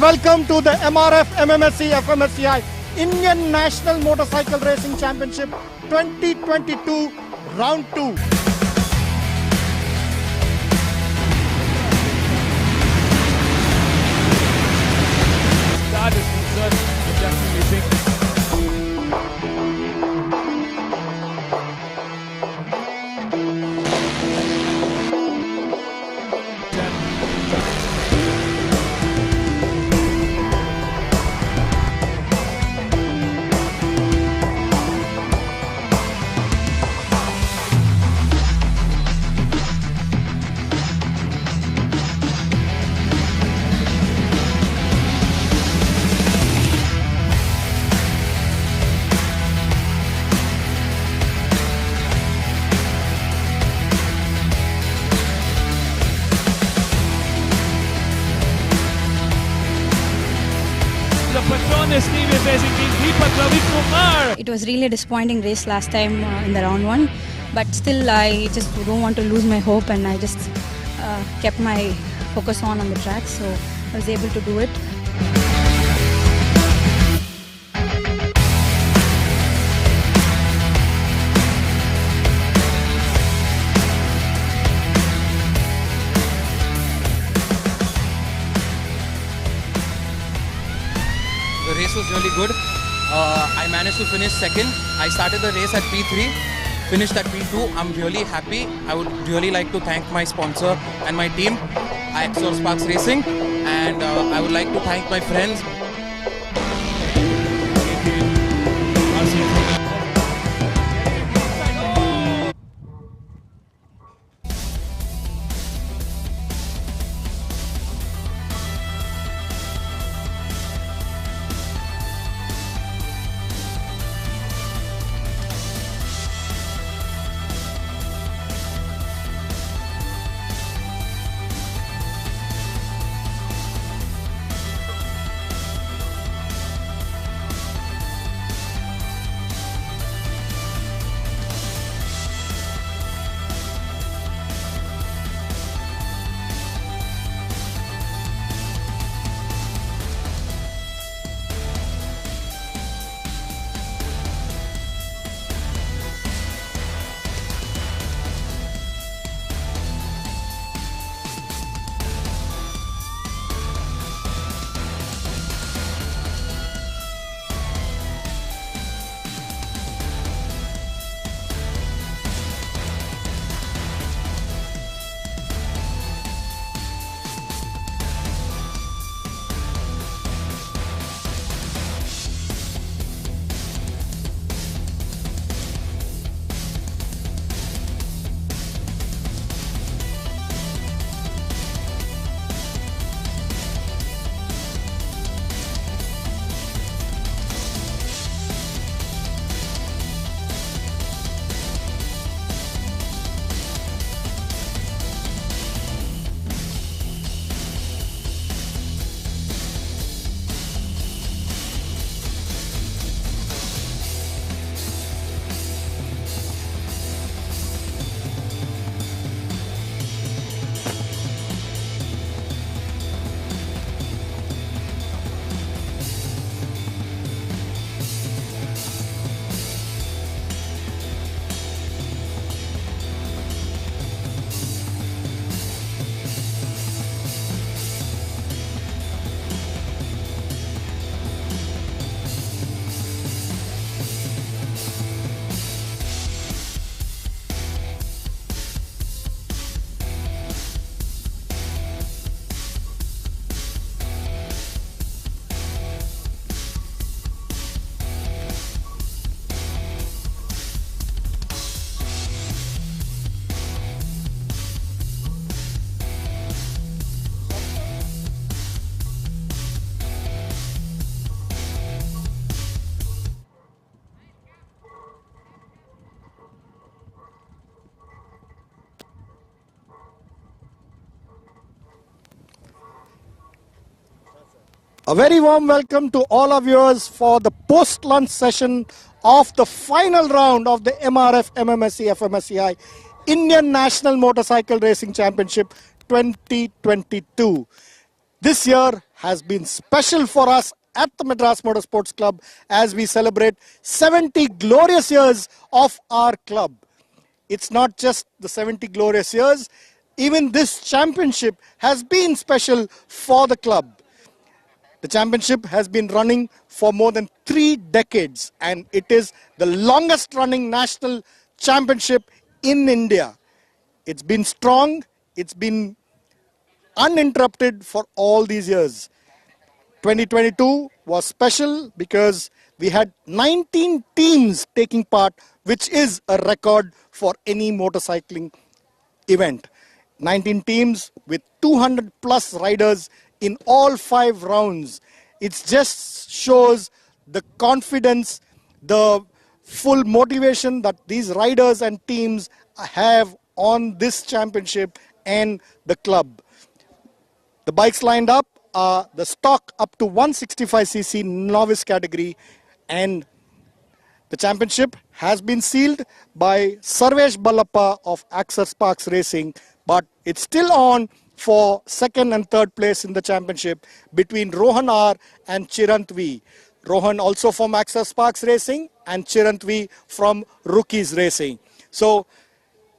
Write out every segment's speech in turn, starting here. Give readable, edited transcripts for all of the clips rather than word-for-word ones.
welcome to the MRF MMSC fmsci Indian National Motorcycle Racing Championship 2022 Round 2. That is concerned, I definitely think the Patronis TVS Racing Team, Deepak Ravi Kumar. It was really a disappointing race last time in the round 1, but still I just don't want to lose my hope, and I just kept my focus on the track, so I was able to do it. The race was really good. I managed to finish second. I started the race at P3, finished at P2. I'm really happy. I would really like to thank my sponsor and my team, Axor Sparks Racing, and I would like to thank my friends. A very warm welcome to all our viewers for the post-lunch session of the final round of the MRF MMSC fmsci Indian National Motorcycle Racing Championship 2022. This year has been special for us at the Madras Motorsports Club as we celebrate 70 glorious years of our club. It's not just the 70 glorious years, even this championship has been special for the club. The championship has been running for more than 3 decades and it is the longest running national championship in India. It's been strong, it's been uninterrupted for all these years. 2022 was special because we had 19 teams taking part, which is a record for any motorcycling event. 19 teams with 200 plus riders in all 5 rounds. It just shows the confidence, the full motivation that these riders and teams have on this championship and the club. The bikes lined up are the stock up to 165cc novice category, and the championship has been sealed by Sarvesh Ballappa of Axer Sparks Racing, but it's still on for second and third place in the championship between Rohan R and Chirant V. Rohan also from Axer Sparks Racing and Chirant V from Rookies Racing. So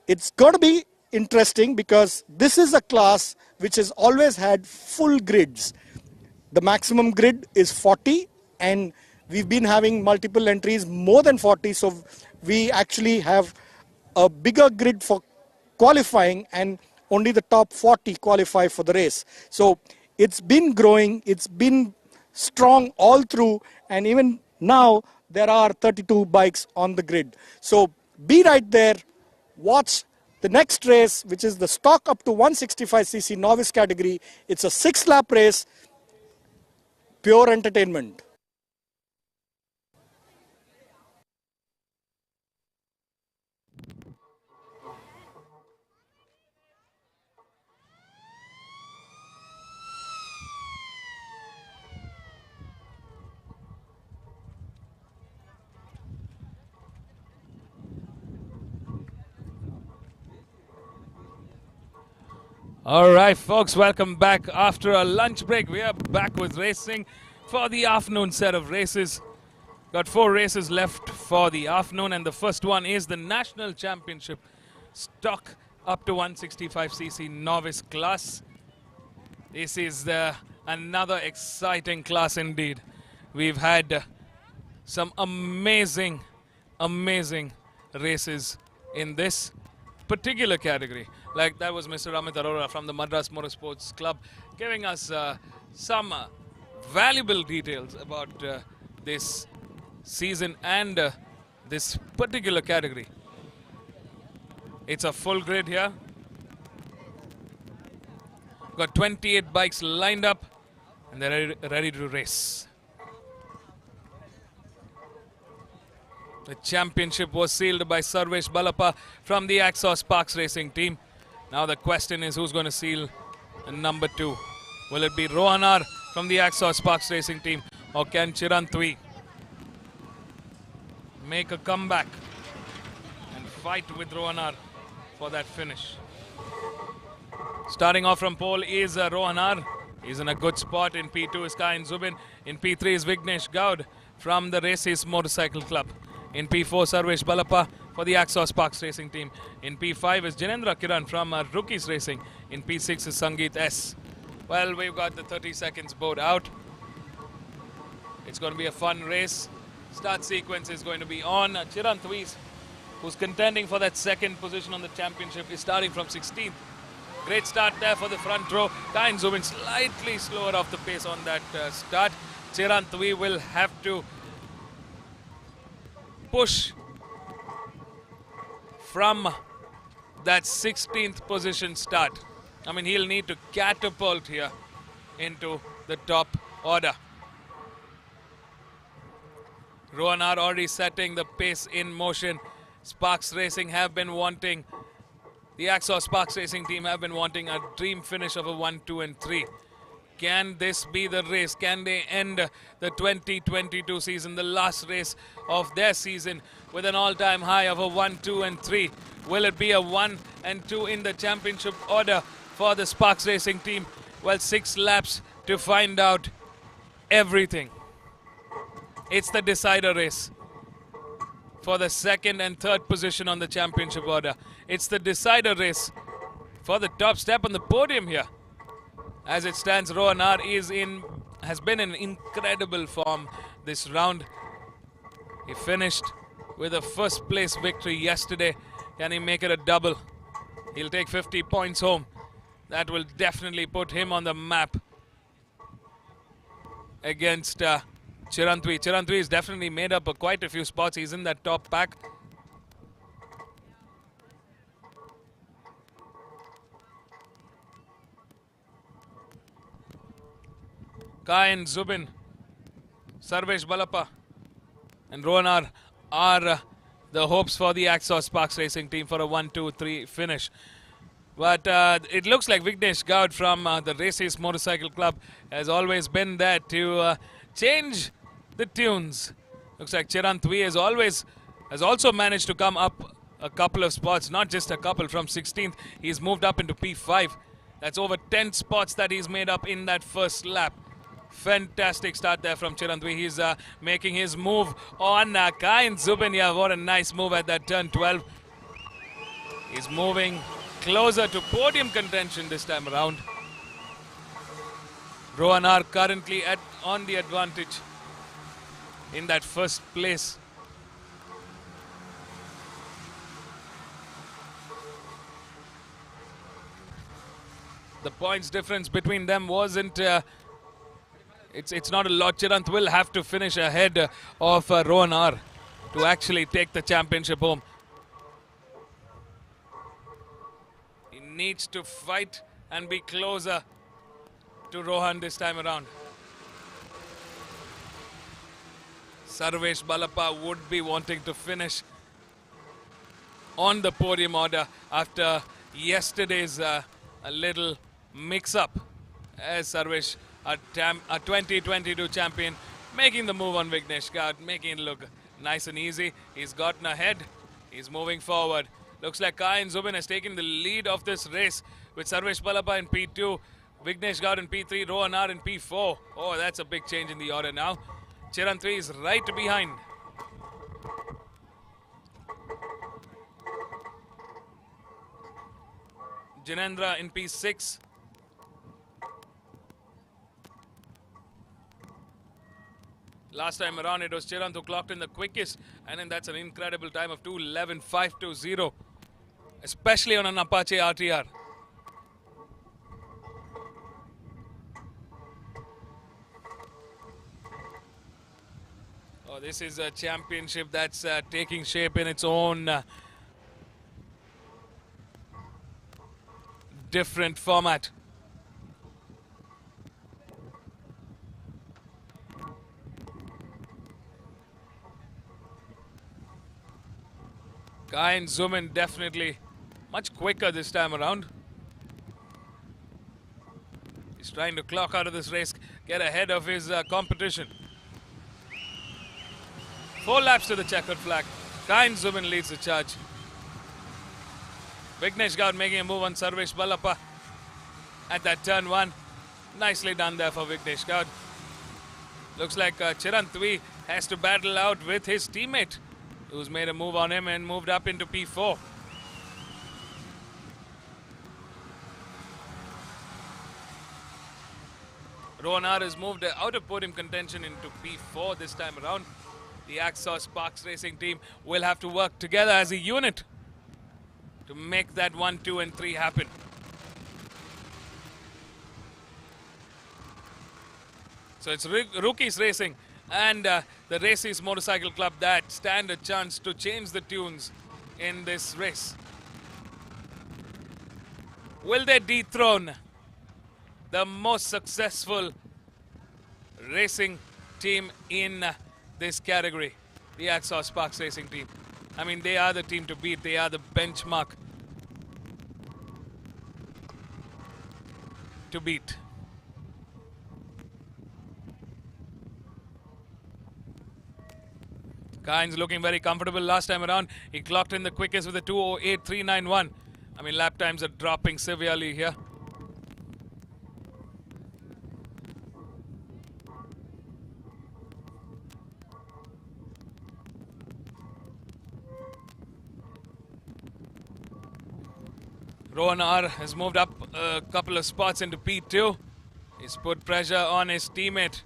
it's going to be interesting because this is a class which has always had full grids. The maximum grid is 40 and we've been having multiple entries more than 40, so we actually have a bigger grid for qualifying and only the top 40 qualify for the race. So it's been growing, it's been strong all through, and even now there are 32 bikes on the grid. So be right there, watch the next race, which is the stock up to 165cc novice category. It's a 6-lap race, pure entertainment. All right, folks, welcome back. After a lunch break, we are back with racing for the afternoon set of races. Got 4 races left for the afternoon, and the first one is the National Championship stock up to 165cc novice class. This is another exciting class indeed. We've had some amazing races in this particular category. Like that was Mr. Amit Arora from the Madras Motorsports Club giving us some valuable details about this season and this particular category. It's a full grid here. Got 28 bikes lined up and they're ready to race. The championship was sealed by Sarvesh Ballappa from the Axer Sparks Racing team. Now the question is who's going to seal number 2. Will it be Rohan R from the Axer Sparks Racing team, or can Chirant V make a comeback and fight with Rohan R for that finish? Starting off from pole is Rohan R. He's in a good spot. In P2 is Kain Zubin. In P3 is Vignesh Gaud from the Races Motorcycle Club. In P4, Sarvesh Ballappa for the Axer Sparks Racing team. In P5 is Janendra Kiran from Rookies Racing. In P6 is Sangeet S. Well, we've got the 30 seconds board out. It's going to be a fun race. Start sequence is going to be on. Chirant V, who's contending for that second position on the championship, is starting from 16th. Great start there for the front row. Kain Zubin slightly slower off the pace on that start. Chirant V will have to push from that 16th position start. I mean, he'll need to catapult here into the top order. Rohan R already setting the pace in motion. Sparks Racing have been wanting, the Axer Sparks Racing team have been wanting a dream finish of a 1, 2 and 3. Can this be the race? Can they end the 2022 season, the last race of their season, with an all-time high of a 1, 2 and 3? Will it be a 1 and 2 in the championship order for the Sparks Racing team? Well, 6 laps to find out everything. It's the decider race for the second and third position on the championship order. It's the decider race for the top step on the podium here. As it stands, Rohan R has been in incredible form this round. He finished with a first place victory yesterday. Can he make it a double? He'll take 50 points home. That will definitely put him on the map against Chirantwi. Chirantwi has definitely made up quite a few spots. He's in that top pack. Kayan, Zubin, Sarvesh Balappa and Rohan R are the hopes for the Axos Sparks Racing team for a 1-2-3 finish. But it looks like Vignesh Gaud from the Races Motorcycle Club has always been there to change the tunes. Looks like Chirantwi has also managed to come up a couple of spots, not just a couple. From 16th, he's moved up into P5. That's over 10 spots that he's made up in that first lap. Fantastic start there from Chirantwi. He's making his move on Kayan Zubin. Yeah, what a nice move at that turn 12. He's moving closer to podium contention this time around. Rohan R currently on the advantage in that first place. The points difference between them wasn't... It's not a lot. Chirant will have to finish ahead of Rohan R to actually take the championship home. He needs to fight and be closer to Rohan this time around. Sarvesh Balappa would be wanting to finish on the podium order after yesterday's a little mix-up, as Sarvesh, a 2022 champion, making the move on Vignesh Gaud, making it look nice and easy. He's gotten ahead. He's moving forward. Looks like Kayan Zubin has taken the lead of this race with Sarvesh Balappa in P2, Vignesh Gaud in P3, Rohan R in P4. Oh, that's a big change in the order now. Chirantwi is right behind. Jinendra in P6. Last time around, it was Chirant who clocked in the quickest, and then that's an incredible time of 2:11.520, especially on an Apache RTR. Oh, this is a championship that's taking shape in its own different format. Kayan Zubin definitely much quicker this time around. He's trying to clock out of this race, get ahead of his competition. 4 laps to the checkered flag. Kayan Zubin leads the charge. Vignesh Gaud making a move on Sarvesh Balappa at that turn 1. Nicely done there for Vignesh Gaud. Looks like Chirantwi has to battle out with his teammate, who's made a move on him and moved up into P4. Rohan R has moved out of podium contention into P4 this time around. The Axos Sparks Racing team will have to work together as a unit to make that 1, 2 and 3 happen. So it's Rookies Racing and the Races Motorcycle Club that stand a chance to change the tunes in this race. Will they dethrone the most successful racing team in this category, the Axos Sparks Racing team? I mean, they are the team to beat. They are the benchmark to beat. Kayan's looking very comfortable last time around. He clocked in the quickest with a 2:08.391. I mean, lap times are dropping severely here. Rohan R has moved up a couple of spots into P2. He's put pressure on his teammate.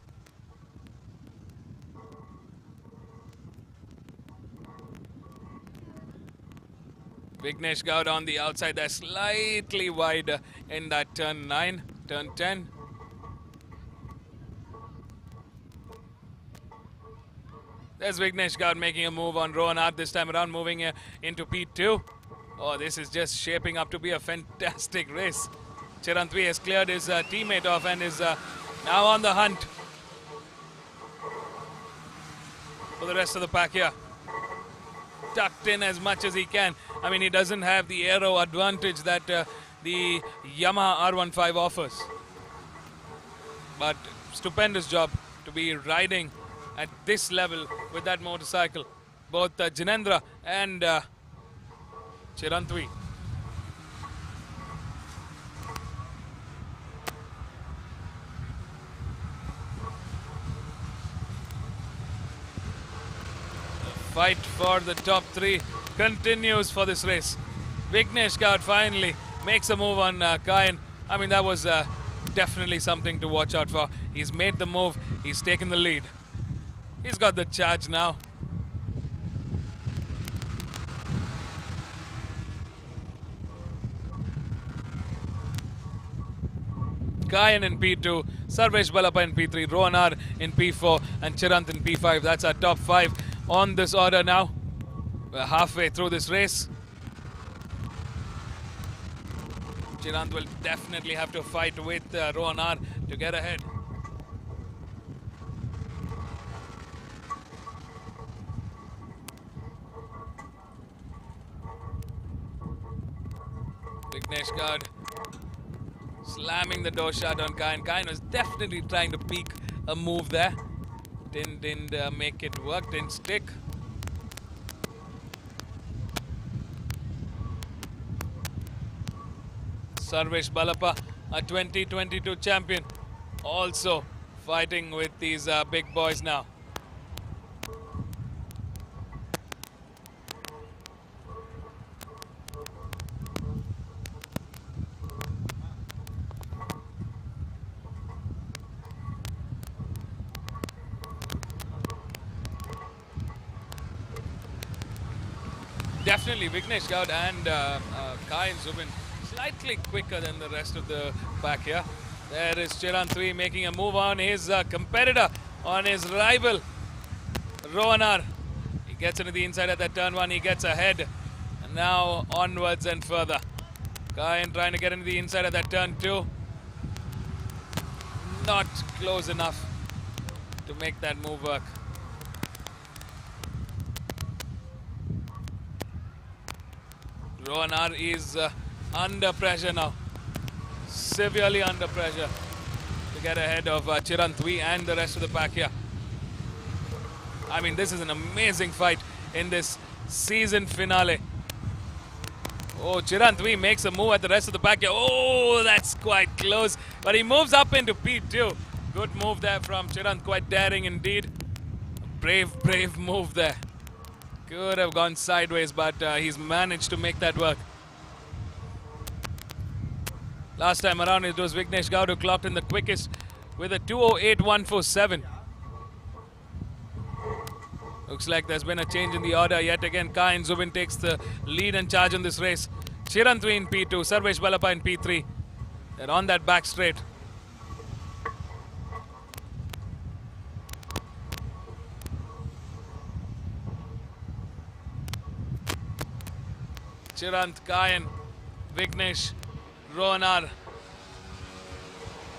Vignesh Gaud on the outside there, slightly wider in that turn 9, turn 10. There's Vignesh Gaud making a move on Rohan R this time around, moving into P2. Oh, this is just shaping up to be a fantastic race. Chirantvi has cleared his teammate off and is now on the hunt for the rest of the pack here. Tucked in as much as he can. I mean, he doesn't have the aero advantage that the Yamaha R15 offers. But stupendous job to be riding at this level with that motorcycle. Both Jinendra and Chirantvi. Fight for the top 3 continues for this race. Vignesh Gaud finally makes a move on Kayan. I mean, that was definitely something to watch out for. He's made the move. He's taken the lead. He's got the charge now. Kayan in P2, Sarvesh Balappa in P3, Rohan R in P4 and Chirant in P5. That's our top 5 on this order now. We're halfway through this race. Chirant will definitely have to fight with Rohan R to get ahead. Vignesh Gaud slamming the door shut on Kayan. Kayan was definitely trying to peek a move there. Didn't make it work, didn't stick. Sarvesh Balappa, a 2022 champion, also fighting with these big boys now. Definitely Vignesh Gaud and Kayan Zubin slightly quicker than the rest of the pack here. There is Chirantvi making a move on his competitor, on his rival, Rohan R. He gets into the inside at that turn 1, he gets ahead. And now onwards and further. Kayan trying to get into the inside at that turn 2. Not close enough to make that move work. Rohan R is under pressure now, severely under pressure to get ahead of Chirantvi and the rest of the pack here. I mean, this is an amazing fight in this season finale. Oh, Chirantvi makes a move at the rest of the pack here. Oh, that's quite close, but he moves up into P2. Good move there from Chirant, quite daring indeed. Brave move there. Could have gone sideways, but he's managed to make that work. Last time around, it was Vignesh Gaud who clocked in the quickest with a 2:08.147. Looks like there's been a change in the order yet again. Kayan Zubin takes the lead and charge in this race. Chirantvi in P2, Sarvesh Balappa in P3. They're on that back straight. Chirant, Kayan, Vignesh, Rohan R,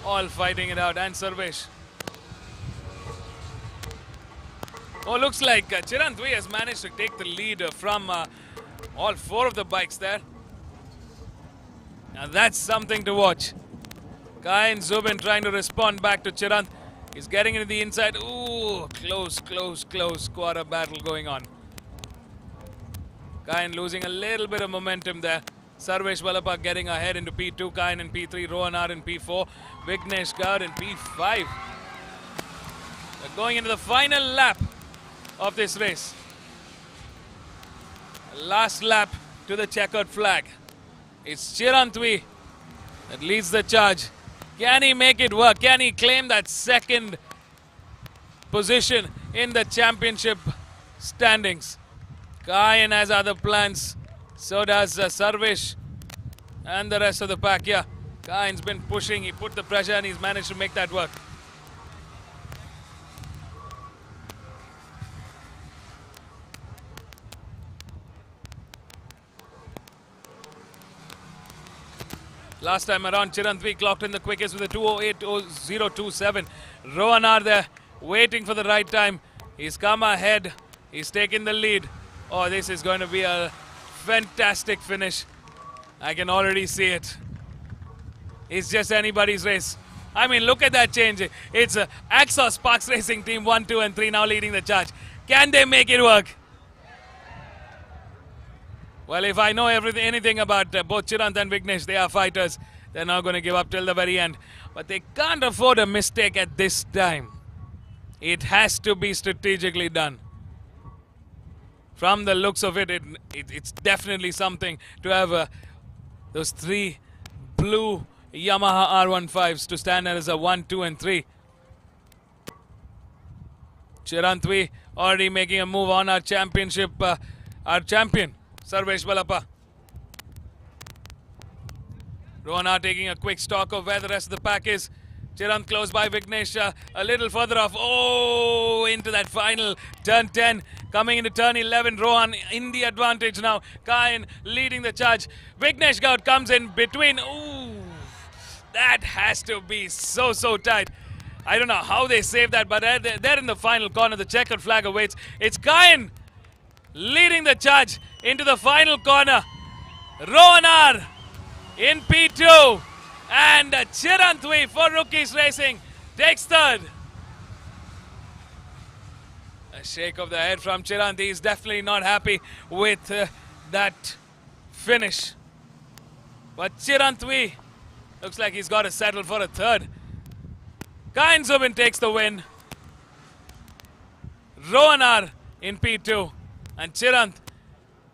all fighting it out, and Sarvesh. Oh, looks like Chirantvi has managed to take the lead from all 4 of the bikes there. Now that's something to watch. Kayan Zubin trying to respond back to Chirant. He's getting into the inside. Ooh, close quarter battle going on. Kayan losing a little bit of momentum there. Sarvesh Balappa getting ahead into P2, Kayan in P3, Rohan R in P4, Vignesh Gaud in P5. We're going into the final lap of this race. Last lap to the checkered flag. It's Chirantwi that leads the charge. Can he make it work? Can he claim that second position in the championship standings? Kayan has other plans. So does Sarvesh and the rest of the pack. Yeah, Kayan's been pushing. He put the pressure and he's managed to make that work. Last time around, Chirantwi clocked in the quickest with a 2:08.027. Rohanar there, waiting for the right time. He's come ahead. He's taken the lead. Oh, this is going to be a fantastic finish. I can already see it. It's just anybody's race. I mean, look at that change. It's Axos Sparks Racing Team 1, 2 and 3 now leading the charge. Can they make it work? Well, if I know anything about both Chirant and Vignesh, they are fighters. They're not going to give up till the very end. But they can't afford a mistake at this time. It has to be strategically done. From the looks of it, it's definitely something to have those 3 blue Yamaha R15s to stand as a 1, 2 and 3. Chirantwi already making a move on our championship, our champion, Sarvesh Balappa. Rohanar taking a quick stock of where the rest of the pack is. Chirant close by Vignesh, a little further off. Oh, into that final turn 10. Coming into turn 11, Rohan in the advantage now. Kayan leading the charge. Vignesh Gaud comes in between. Ooh, that has to be so tight. I don't know how they saved that, but they're in the final corner. The checkered flag awaits. It's Kayan leading the charge into the final corner. Rohanar in P2. And Chirantwi for Rookies Racing takes third. A shake of the head from Chirant. He's definitely not happy with that finish. But Chirantwi looks like he's got to settle for a third. Kayan Zubin takes the win. Rohanar in P2 and Chirant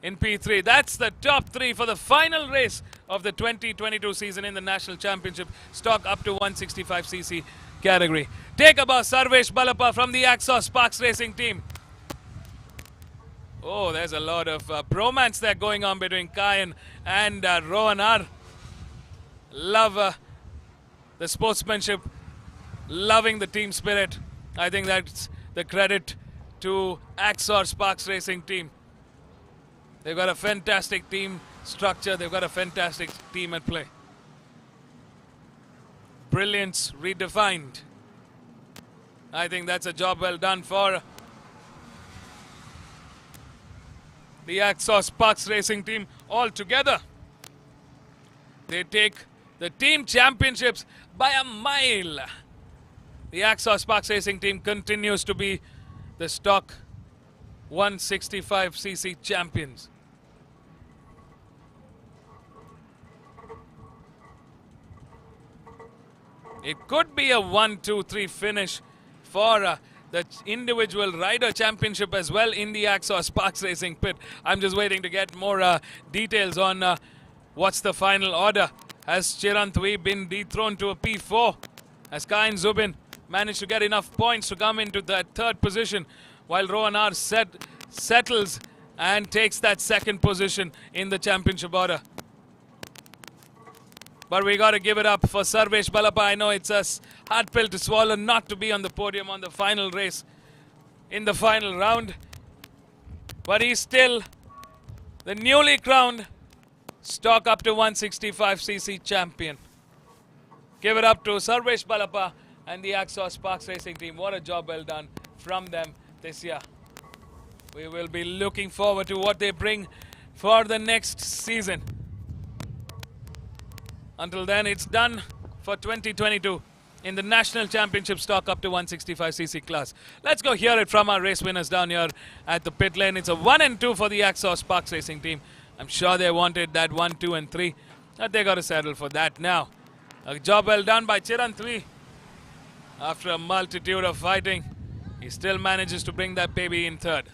in P3. That's the top 3 for the final race of the 2022 season in the National Championship, stock up to 165cc category. Take a bow, Sarvesh Balappa from the Axos Sparks Racing Team. Oh, there's a lot of bromance there going on between Kayan and Rohanar. Love the sportsmanship, loving the team spirit. I think that's the credit to Axos Sparks Racing Team. They've got a fantastic team structure. They've got a fantastic team at play. Brilliance redefined. I think that's a job well done for the Axos Sparks Racing Team altogether. They take the team championships by a mile. The Axos Sparks Racing Team continues to be the stock 165cc champions. It could be a 1-2-3 finish for the individual rider championship as well in the Axos Sparks Racing pit. I'm just waiting to get more details on what's the final order. Has Chirantwi been dethroned to a P4? Has Kayan Zubin managed to get enough points to come into that third position, while Rohanar settles and takes that second position in the championship order? But we got to give it up for Sarvesh Balappa. I know it's a hard pill to swallow not to be on the podium on the final race in the final round. But he's still the newly crowned stock up to 165cc champion. Give it up to Sarvesh Balappa and the Axos Sparks Racing Team. What a job well done from them this year. We will be looking forward to what they bring for the next season. Until then, it's done for 2022 in the National Championship stock up to 165cc class. Let's go hear it from our race winners down here at the pit lane. It's a 1 and 2 for the Axos Sparks Racing Team. I'm sure they wanted that 1, 2 and 3. But they got to settle for that now. A job well done by Chirantwi. After a multitude of fighting, he still manages to bring that baby in third.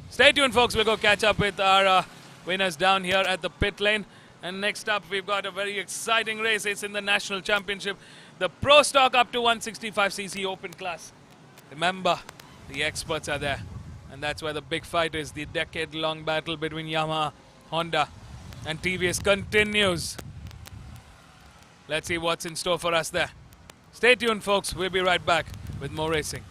Stay tuned, folks. We'll go catch up with our winners down here at the pit lane. And next up, we've got a very exciting race. It's in the National Championship, the Pro Stock up to 165cc open class. Remember, the experts are there. And that's where the big fight is. The decade-long battle between Yamaha, Honda, and TVS continues. Let's see what's in store for us there. Stay tuned, folks. We'll be right back with more racing.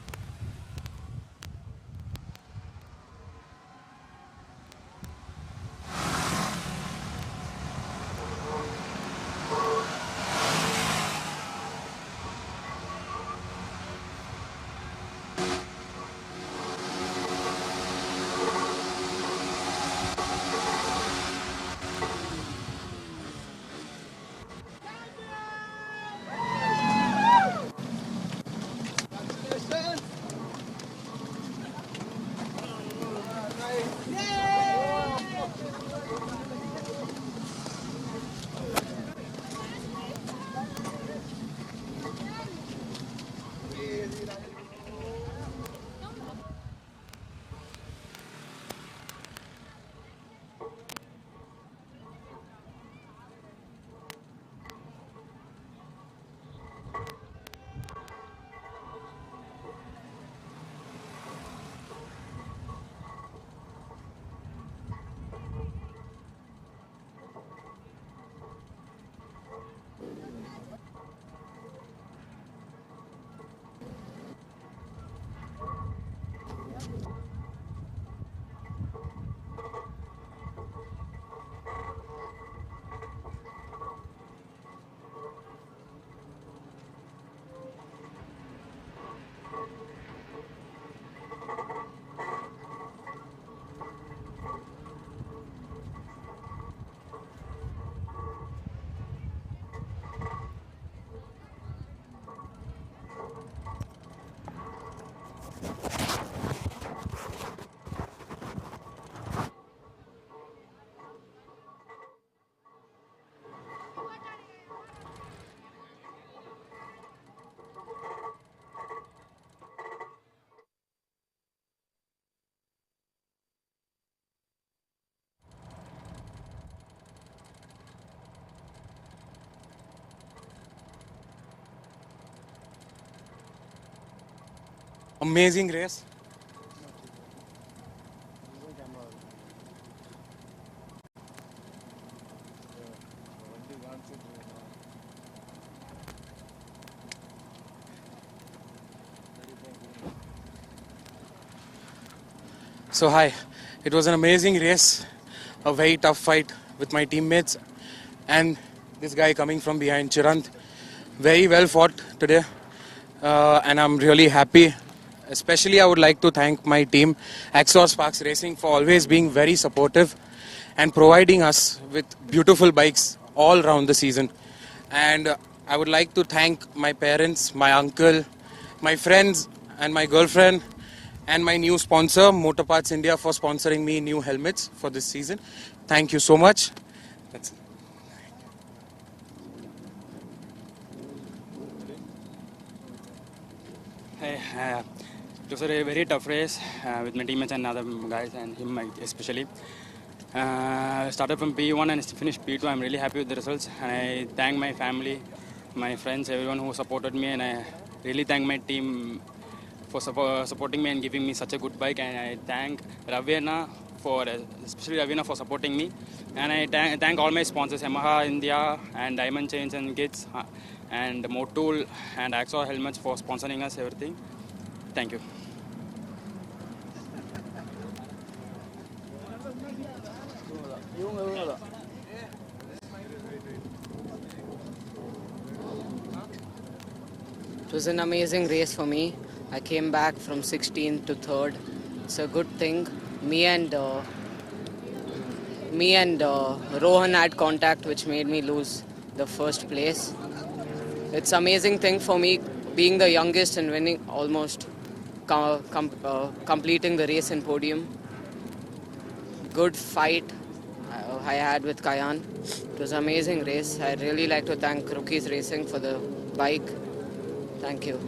Amazing race. So hi, it was an amazing race, a very tough fight with my teammates and this guy coming from behind, Chirant. Very well fought today and I'm really happy. Especially I would like to thank my team, Axos Sparks Racing, for always being very supportive and providing us with beautiful bikes all around the season. And I would like to thank my parents, my uncle, my friends and my girlfriend and my new sponsor, Motor Parts India, for sponsoring me new helmets for this season. Thank you so much. That's it. Hey, it was a very tough race with my teammates and other guys and him especially. Started from P1 and finished P2. I'm really happy with the results and I thank my family, my friends, everyone who supported me, and I really thank my team for supporting me and giving me such a good bike. And I thank Ravina especially Ravina for supporting me, and I thank all my sponsors, Yamaha India and Diamond Chains and Kits and Motul and Axo Helmets for sponsoring us everything. Thank you. It was an amazing race for me. I came back from 16th to 3rd. It's a good thing. Me and Rohan had contact, which made me lose the first place. It's an amazing thing for me being the youngest and winning almost completing the race in podium. Good fight I had with Kayan. It was an amazing race. I'd really like to thank Rookies Racing for the bike. Thank you.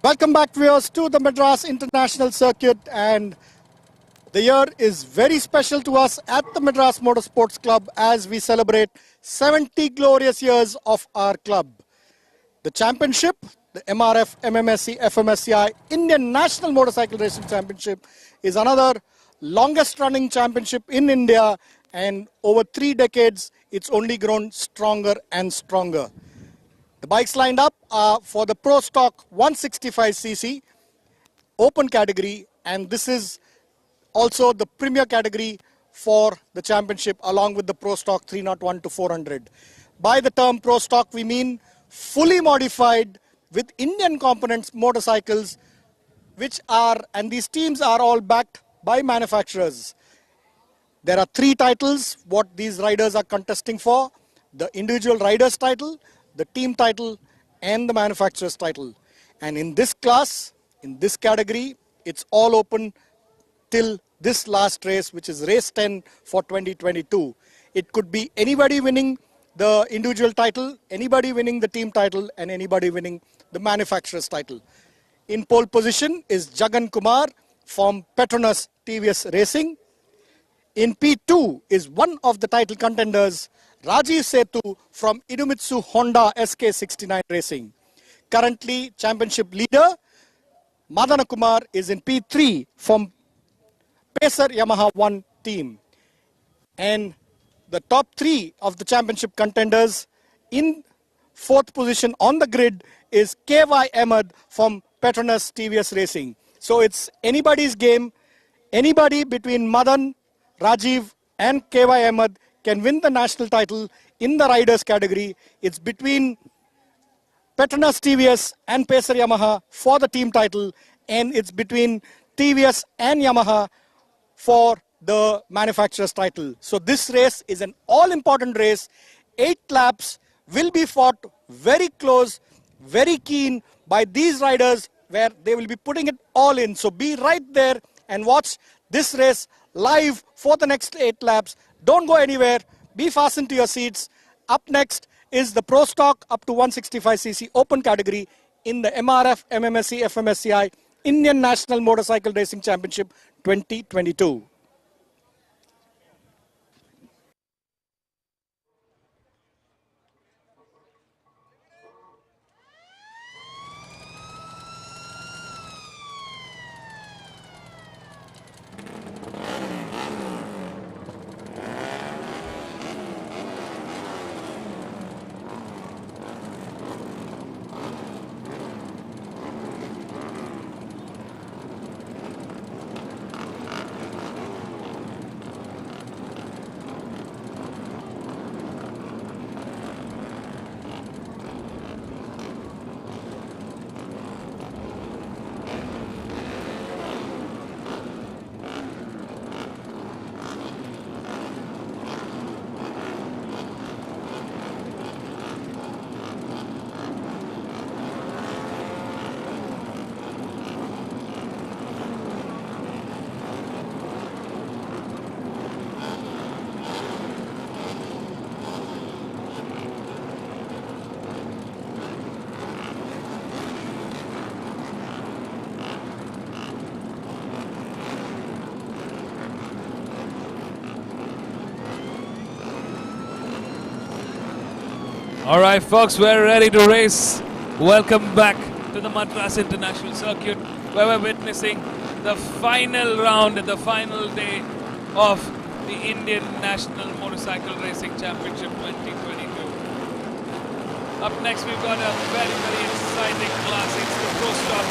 Welcome back, viewers, to the Madras International Circuit, and the year is very special to us at the Madras Motorsports Club as we celebrate 70 glorious years of our club. The championship, the MRF MMSC fmsci Indian National Motorcycle Racing Championship, is another longest running championship in India, and over 3 decades it's only grown stronger and stronger. The bikes lined up are for the Pro Stock 165cc open category, and this is also the premier category for the championship along with the Pro Stock 301 to 400. By the term Pro Stock, we mean fully modified with Indian components motorcycles, and these teams are all backed by manufacturers. There are 3 titles what these riders are contesting for: the individual riders title, the team title, and the manufacturer's title. And in this class, in this category, it's all open till this last race, which is race 10 for 2022. It could be anybody winning the individual title, anybody winning the team title, and anybody winning the manufacturer's title. In pole position is Jagan Kumar from Petronas TVS Racing. In P2 is one of the title contenders, Rajiv Setu from Idemitsu Honda SK69 Racing. Currently championship leader Madana Kumar is in P3 from Pacer Yamaha 1 team. And the top 3 of the championship contenders in 4th position on the grid is KY Ahmed from Petronas TVS Racing. So it's anybody's game. Anybody between Madan, Rajiv and KY Ahmed can win the national title in the riders category. It's between Petronas TVS and Pacer Yamaha for the team title, and it's between TVS and Yamaha for the manufacturer's title. So this race is an all-important race. 8 laps will be fought very close, very keen by these riders, where they will be putting it all in. So be right there and watch this race live for the next 8 laps. Don't go anywhere. Be fastened to your seats. Up next is the Pro Stock up to 165cc open category in the MRF MMSC fmsci Indian National Motorcycle Racing Championship 2022. All right, folks, we're ready to race. Welcome back to the Madras International Circuit, where we're witnessing the final round, the final day of the Indian National Motorcycle Racing Championship 2022. Up next, we've got a very, very exciting class. It's the Pro Stock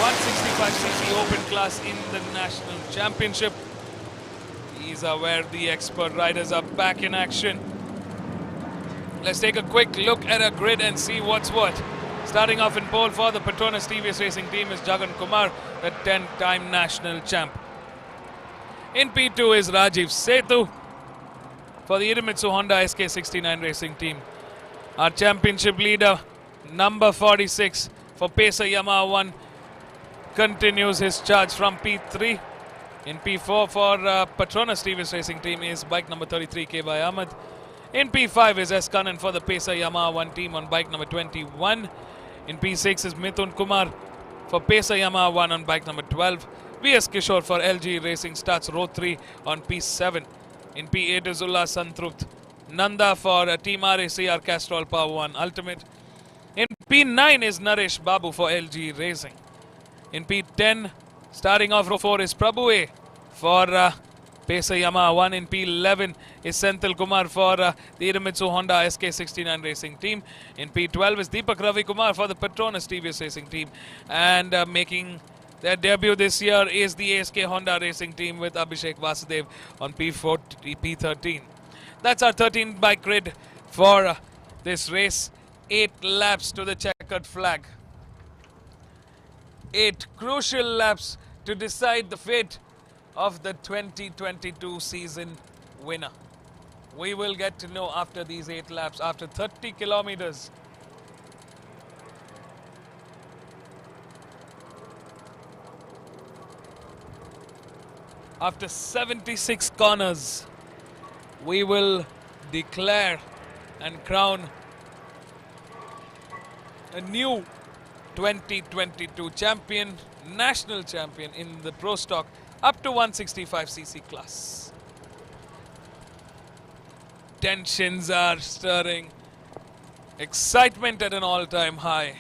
165cc open class in the National Championship. These are where the expert riders are back in action. Let's take a quick look at a grid and see what's what. Starting off in pole for the Petronas TVS Racing team is Jagan Kumar, the 10-time national champ. In P2 is Rajiv Setu for the Idemitsu Honda SK69 Racing team. Our championship leader, number 46 for Pacer Yamaha 1, continues his charge from P3. In P4 for Petronas TVS Racing team is bike number 33, KY Ahmed. In P5 is S. Kannan for the Pacer Yamaha 1 team on bike number 21. In P6 is Mithun Kumar for Pesa Yamaha 1 on bike number 12. VS Kishore for LG Racing starts row 3 on P7. In P8 is Ullah Santrupt. Nanda for Team RACR Castrol Power 1 Ultimate. In P9 is Naresh Babu for LG Racing. In P10, starting off row 4 is Prabhu A for Pesa Yamaha 1. In P11 is Senthil Kumar for the Idemitsu Honda SK69 Racing Team. In P12 is Deepak Ravi Kumar for the Petronas TVS Racing Team. And making their debut this year is the ASK Honda Racing Team with Abhishek Vasudev on P13. That's our 13 bike grid for this race. 8 laps to the checkered flag. 8 crucial laps to decide the fate of the 2022 season winner. We will get to know after these 8 laps, after 30 kilometers. After 76 corners, we will declare and crown a new 2022 champion, national champion in the Pro Stock up to 165cc class. Tensions are stirring, excitement at an all-time high.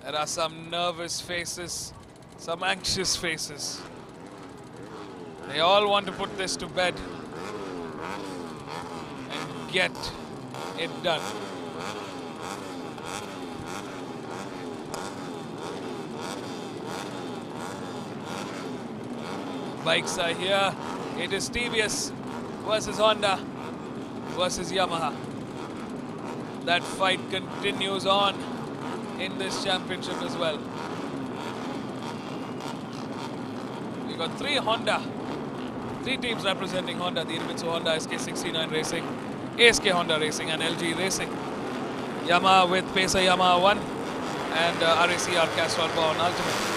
There are some nervous faces, some anxious faces. They all want to put this to bed and get it done. Bikes are here. It is TVS versus Honda versus Yamaha. That fight continues on in this championship as well. We've got 3 teams representing Honda, the Idemitsu Honda SK69 Racing, ASK Honda Racing and LG Racing. Yamaha with Pesa Yamaha 1 and RACR Castrol Power Ultimate.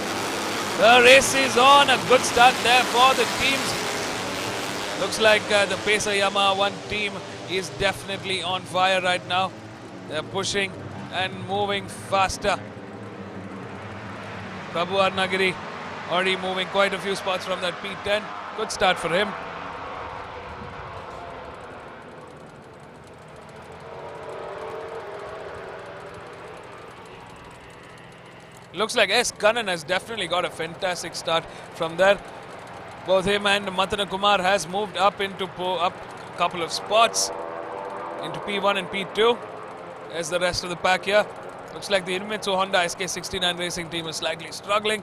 The race is on, a good start there for the teams. Looks like the Pesa Yamaha 1 team is definitely on fire right now. They're pushing and moving faster. Prabhu Arnagiri already moving quite a few spots from that P10. Good start for him. Looks like S. Kannan has definitely got a fantastic start from there. Both him and Matana Kumar has moved up into a couple of spots into P1 and P2. There's the rest of the pack here. Looks like the Idemitsu Honda SK69 Racing Team is slightly struggling.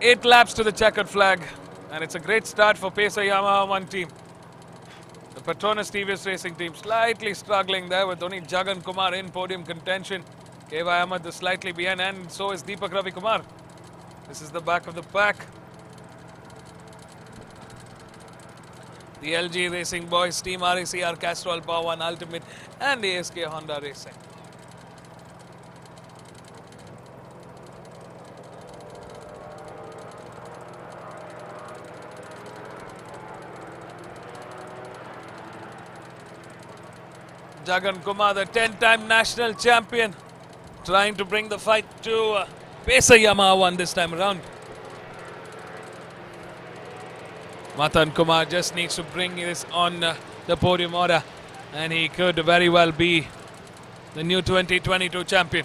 Eight laps to the checkered flag, and it's a great start for Pesa Yamaha 1 team. The Petronas TVS Racing Team slightly struggling there with only Jagan Kumar in podium contention. K.Y. Ahmed is slightly behind, and so is Deepak Ravi Kumar. This is the back of the pack. The LG Racing Boys, Team RACR Castrol Power 1 Ultimate and the ASK Honda Racing. Jagan Kumar, the 10-time national champion, trying to bring the fight to Pesa Yamaha 1 this time around. Matan Kumar just needs to bring this on the podium order, and he could very well be the new 2022 champion.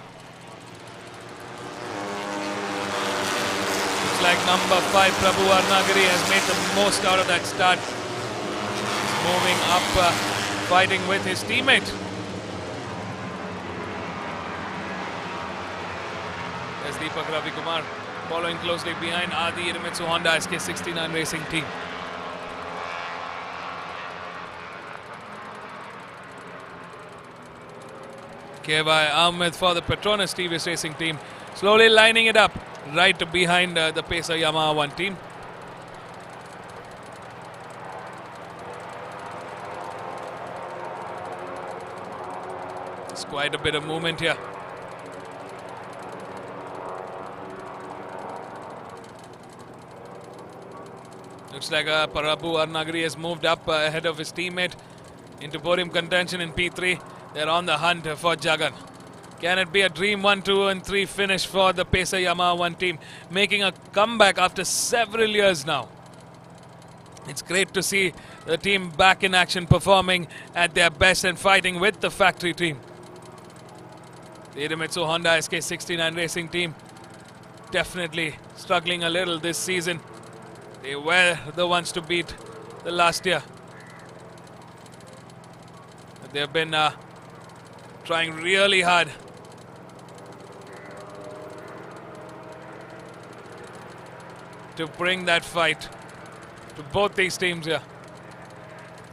Looks like number 5, Prabhu Arnagiri, has made the most out of that start. Moving up, fighting with his teammate. There's Deepak Ravi Kumar following closely behind are the Idemitsu Honda SK69 Racing Team. K.Y. Ahmed for the Petronas TVS Racing Team, slowly lining it up right behind the Pesa Yamaha 1 team. Quite a bit of movement here. Looks like Prabhu Arnagiri has moved up ahead of his teammate into podium contention in P3. They're on the hunt for Jagan. Can it be a dream 1, 2 and 3 finish for the Pesa Yamaha 1 team, making a comeback after several years now? It's great to see the team back in action, performing at their best and fighting with the factory team. The Idemitsu Honda SK69 racing team definitely struggling a little this season. They were the ones to beat the last year. But they've been trying really hard. To bring that fight to both these teams here.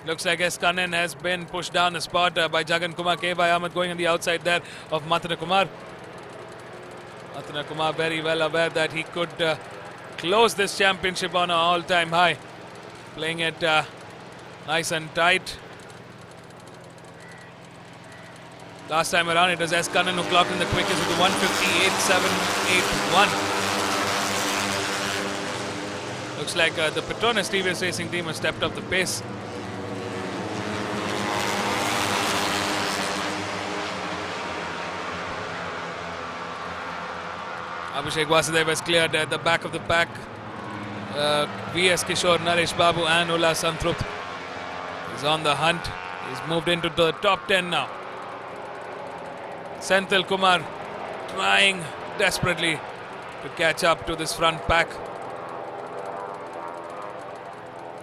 Looks like S. Kannan has been pushed down a spot by Jagan Kumar. K.Y. Ahmed going on the outside there of Matana Kumar. Matana Kumar very well aware that he could close this championship on an all-time high. Playing it nice and tight. Last time around it was S. Kannan who clocked in the quickest with 158.781. Looks like the Petronas TVS racing team has stepped up the pace. Abhishek Vasudev has cleared at the back of the pack. V.S. Kishore, Naresh Babu and Ullas Santrup is on the hunt. He's moved into the top 10 now. Senthil Kumar trying desperately to catch up to this front pack.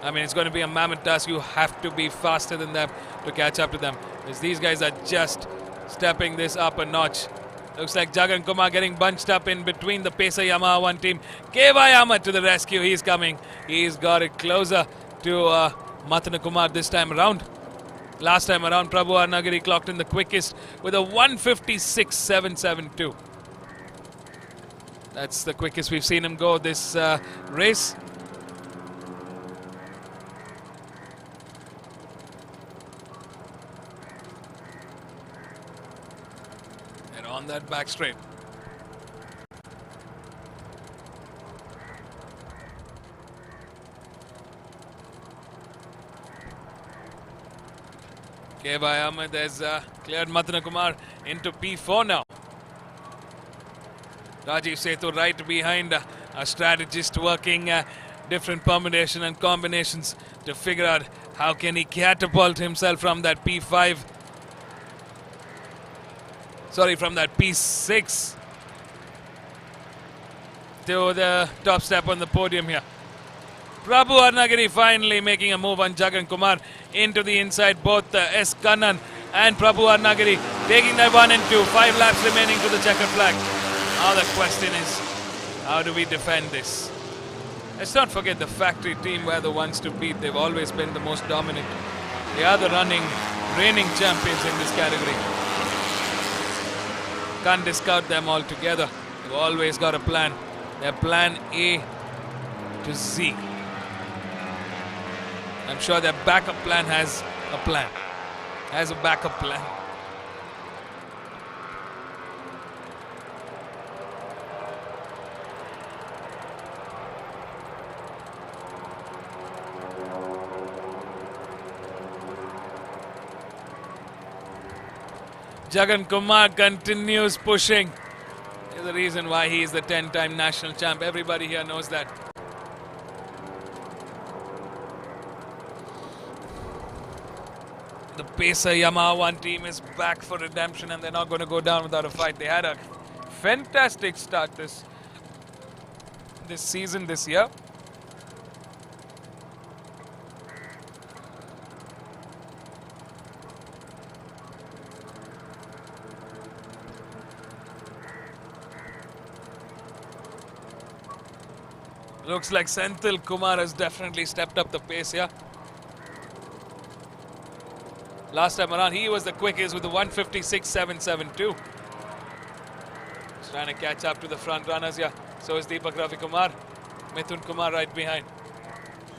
I mean, it's going to be a mammoth task. You have to be faster than them to catch up to them, because these guys are just stepping this up a notch. Looks like Jagan Kumar getting bunched up in between the Pesa Yamaha 1 team. K.Y. Ahmed to the rescue. He's coming. He's got it closer to Matana Kumar this time around. Last time around, Prabhu Arnagiri clocked in the quickest with a 156.772. That's the quickest we've seen him go this race. And on that back straight. K.Y. Ahmed has cleared Matana Kumar into P4 now. Rajiv Sethu right behind, a strategist working different permutation and combinations to figure out how can he catapult himself from that P5. Sorry, from that P6 to the top step on the podium here. Prabhu Arnagiri finally making a move on Jagan Kumar into the inside. Both S. Kannan and Prabhu Arnagiri taking that 1 and 2. 5 laps remaining to the checkered flag. Now the question is, how do we defend this? Let's not forget the factory team were the ones to beat. They've always been the most dominant. They are the reigning champions in this category. Can't discount them altogether. They've always got a plan. Their plan A to Z. I'm sure their backup plan has a plan. Has a backup plan. Jagan Kumar continues pushing. There's a reason why he is the 10-time national champ. Everybody here knows that. The Pesa Yamaha 1 team is back for redemption, and they're not going to go down without a fight. They had a fantastic start this season, this year. Looks like Senthil Kumar has definitely stepped up the pace here. Last time around, he was the quickest with the 156.772. He's trying to catch up to the front runners here. So is Deepak Ravi Kumar. Mithun Kumar right behind.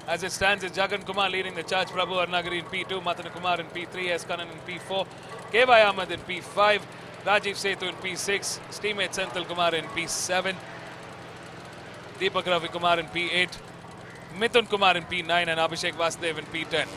As it stands, it's Jagan Kumar leading the charge. Prabhu Arnagiri in P2, Matana Kumar in P3, S. Kannan in P4, K.Y. Ahmed in P5, Rajiv Sethu in P6, his teammate Senthil Kumar in P7, Deepak Ravi Kumar in P8, Mithun Kumar in P9 and Abhishek Vasudev in P10.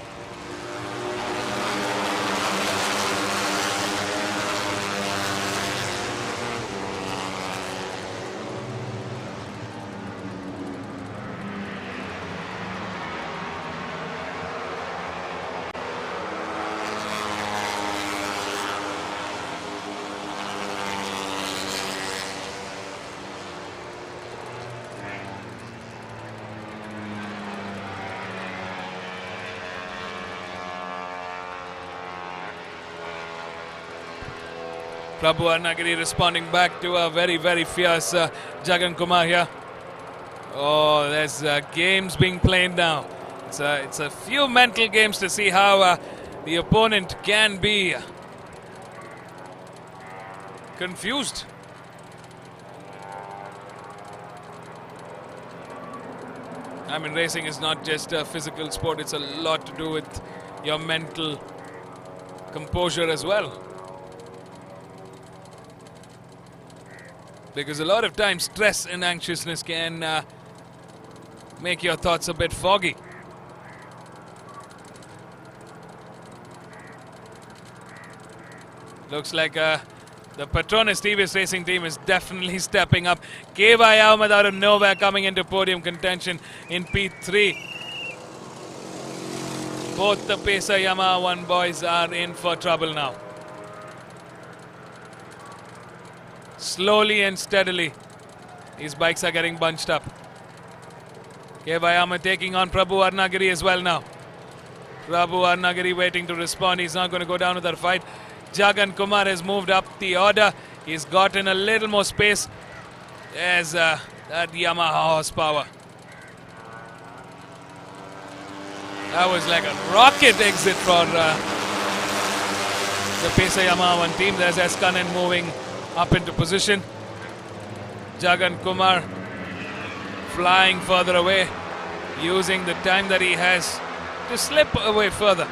Prabhu Arnagiri responding back to a very, very fierce Jagan Kumar here. Oh, there's games being played now. It's a few mental games to see how the opponent can be confused. I mean, racing is not just a physical sport. It's a lot to do with your mental composure as well. Because a lot of times stress and anxiousness can make your thoughts a bit foggy. Looks like the Petronas TVS Racing team is definitely stepping up. KY Ahmed out of nowhere coming into podium contention in P3. Both the Pacer Yamaha 1 boys are in for trouble now. Slowly and steadily, these bikes are getting bunched up. KY Ahmed taking on Prabhu Arnagiri as well now. Prabhu Arnagiri waiting to respond. He's not going to go down with that fight. Jagan Kumar has moved up the order. He's gotten a little more space as that Yamaha horsepower. That was like a rocket exit for the Pacer Yamaha 1 team. There's Eskanen moving up into position. Jagan Kumar flying further away, using the time that he has to slip away further.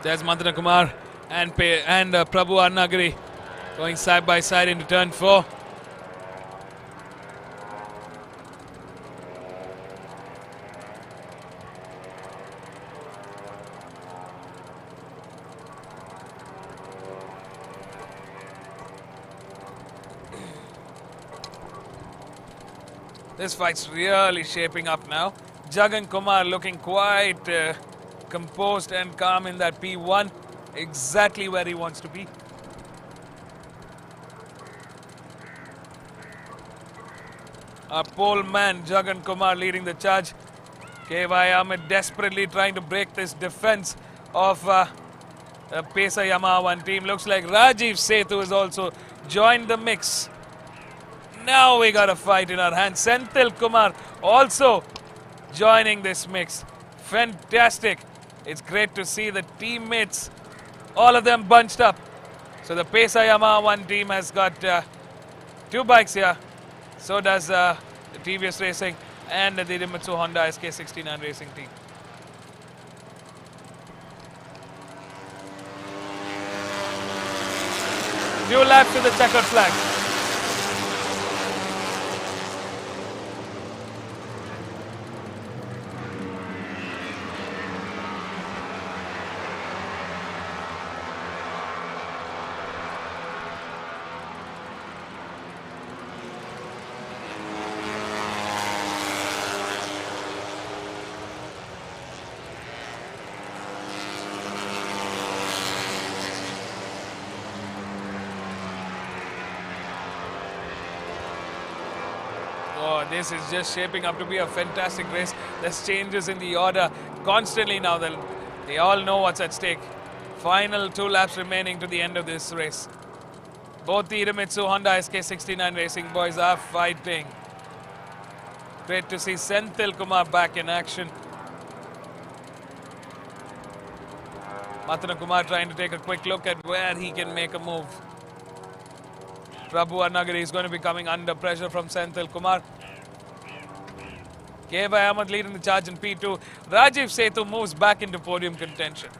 There's Mantana Kumar and Prabhu Arnagiri going side by side into turn 4. This fight's really shaping up now. Jagan Kumar looking quite composed and calm in that P1, exactly where he wants to be. Our pole man Jagan Kumar leading the charge. KY Ahmed desperately trying to break this defense of the Pacer Yamaha 1 team. Looks like Rajiv Sethu has also joined the mix. Now we got a fight in our hands. Senthil Kumar also joining this mix. Fantastic. It's great to see the teammates, all of them bunched up. So the Pacer Yamaha 1 team has got 2 bikes here. So does the TVS Racing and the Idemitsu Honda SK69 Racing team. Few laps to the checkered flag. Oh, this is just shaping up to be a fantastic race. There's changes in the order constantly now. They all know what's at stake. Final 2 laps remaining to the end of this race. Both the Idemitsu Honda SK69 Racing boys are fighting. Great to see Senthil Kumar back in action. Matana Kumar trying to take a quick look at where he can make a move. Prabhu Nagari is going to be coming under pressure from Senthil Kumar. K.Y. Ahmed leading the charge in P2. Rajiv Setu moves back into podium contention.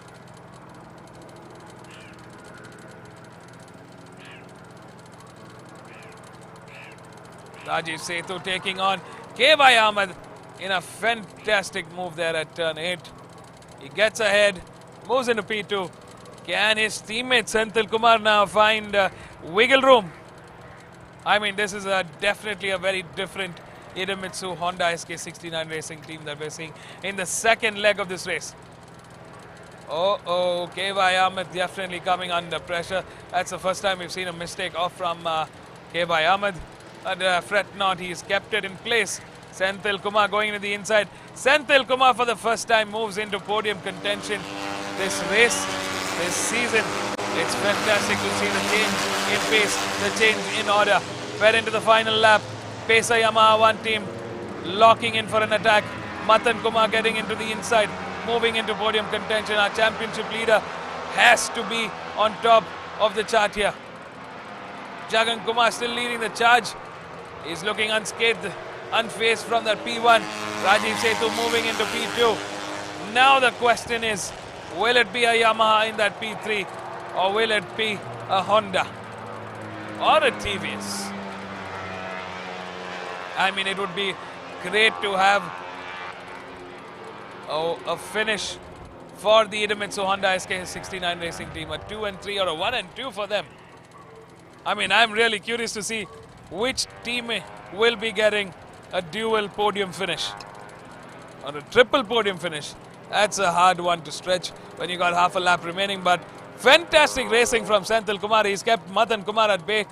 Rajiv Setu taking on K.Y. Ahmed in a fantastic move there at turn 8. He gets ahead, moves into P2. Can his teammate Senthil Kumar now find wiggle room? I mean, this is definitely a very different Idemitsu Honda SK69 racing team that we're seeing in the second leg of this race. K.Y. Ahmed definitely coming under pressure. That's the first time we've seen a mistake off from K.Y. Ahmed. But fret not, he's kept it in place. Senthil Kumar going to the inside. Senthil Kumar for the first time moves into podium contention this race, this season. It's fantastic to see the change in pace, the change in order. We're into the final lap. Pesa Yamaha 1 team locking in for an attack. Matan Kumar getting into the inside, moving into podium contention. Our championship leader has to be on top of the chart here. Jagan Kumar still leading the charge. He's looking unscathed, unfazed from that P1. Rajiv Setu moving into P2. Now the question is, will it be a Yamaha in that P3 or will it be a Honda or a TVS? I mean, it would be great to have a finish for the Idemitsu Honda SK69 racing team, a 2 and 3 or a 1 and 2 for them. I mean, I'm really curious to see which team will be getting a dual podium finish or a triple podium finish. That's a hard one to stretch when you got half a lap remaining, but fantastic racing from Senthil Kumar. He's kept Matan Kumar at bay.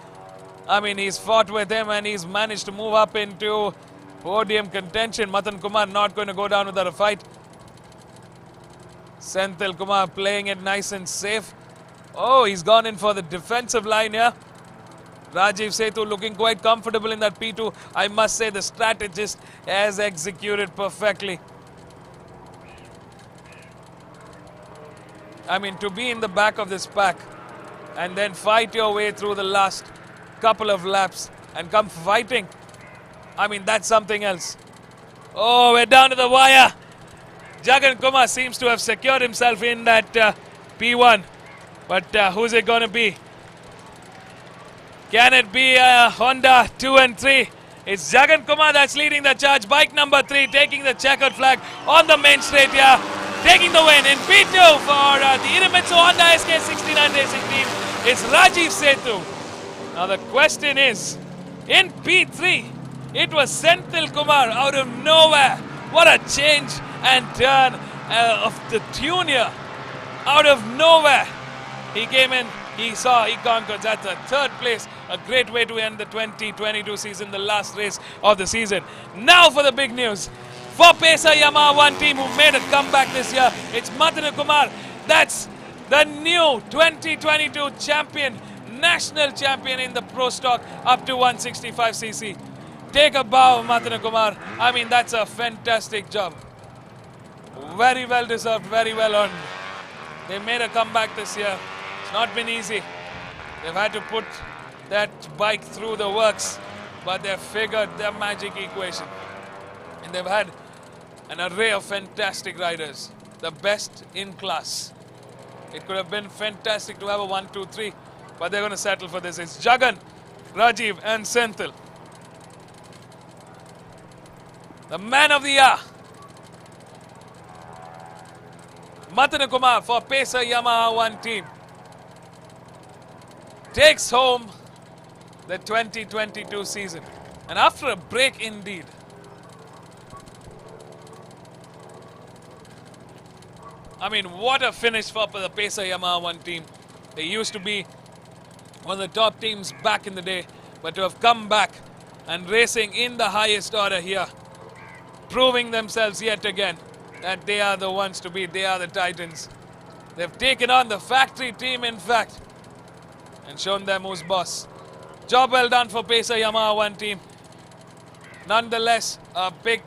I mean, he's fought with him and he's managed to move up into podium contention. Matan Kumar not going to go down without a fight. Senthil Kumar playing it nice and safe. Oh, he's gone in for the defensive line here. Rajiv Setu looking quite comfortable in that P2. I must say the strategist has executed perfectly. I mean, to be in the back of this pack and then fight your way through the last couple of laps and come fighting, I mean, that's something else. Oh, we're down to the wire. Jagan Kumar seems to have secured himself in that P1. But who's it going to be? Can it be a Honda 2 and 3? It's Jagan Kumar that's leading the charge. Bike number 3 taking the checkered flag on the main straight here. Taking the win in P2 for the Idemitsu Honda SK69 racing team. It's Rajiv Setu. Now the question is, in P3, it was Senthil Kumar out of nowhere. What a change and turn of the tune here. Out of nowhere. He came in, he conquered. That's a third place. A great way to end the 2022 season, the last race of the season. Now for the big news. For Pesa Yamaha 1 team who made a comeback this year, it's Matan Kumar. That's the new 2022 champion, national champion in the Pro Stock up to 165cc. Take a bow, Matan Kumar. I mean, that's a fantastic job. Very well deserved, very well earned. They made a comeback this year. It's not been easy. They've had to put that bike through the works, but they've figured their magic equation. And they've had an array of fantastic riders, the best in class. It could have been fantastic to have a 1, 2, 3, but they're going to settle for this. It's Jagan, Rajiv and Senthil. The man of the year, Matan Kumar for Pesa Yamaha 1 team, takes home the 2022 season. And after a break indeed. I mean, what a finish for the Pesa Yamaha 1 team. They used to be one of the top teams back in the day, but to have come back and racing in the highest order here, proving themselves yet again that they are the ones to beat, they are the Titans. They've taken on the factory team, in fact, and shown them who's boss. Job well done for Pesa Yamaha 1 team. Nonetheless, a big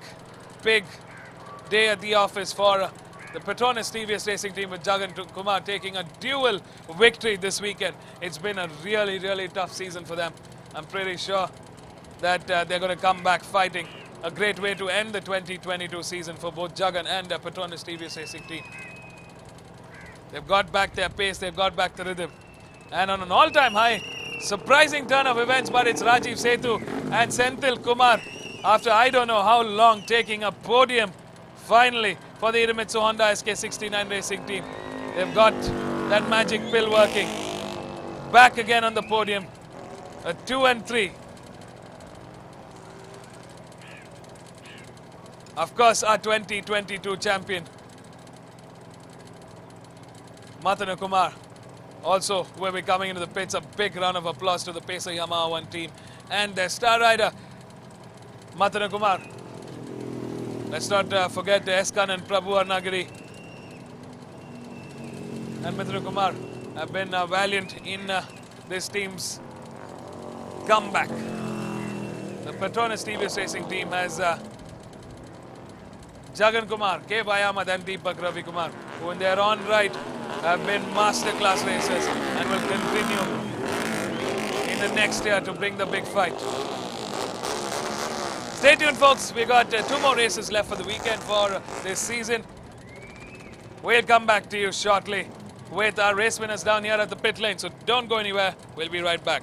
day at the office for The Petronas TVS Racing team with Jagan Kumar taking a dual victory this weekend. It's been a really, really tough season for them. I'm pretty sure that they're going to come back fighting. A great way to end the 2022 season for both Jagan and the Petronas TVS Racing team. They've got back their pace, they've got back the rhythm. And on an all-time high, surprising turn of events, but it's Rajiv Setu and Senthil Kumar, after I don't know how long, taking a podium finally for the Idemitsu Honda SK69 racing team. They've got that magic pill working. Back again on the podium, a 2 and 3. Of course, our 2022 champion, Matana Kumar, also will be coming into the pits. A big round of applause to the Pacer Yamaha 1 team and their star rider, Matana Kumar. Let's not forget Eskan and Prabhu Arnagiri and Mithra Kumar have been valiant in this team's comeback. The Petronas TVS Racing team has Jagan Kumar, K. Ahmad and Deepak Ravi Kumar, who in their own right have been masterclass racers and will continue in the next year to bring the big fight. Stay tuned, folks. We got 2 more races left for the weekend for this season. We'll come back to you shortly with our race winners down here at the pit lane. So don't go anywhere. We'll be right back.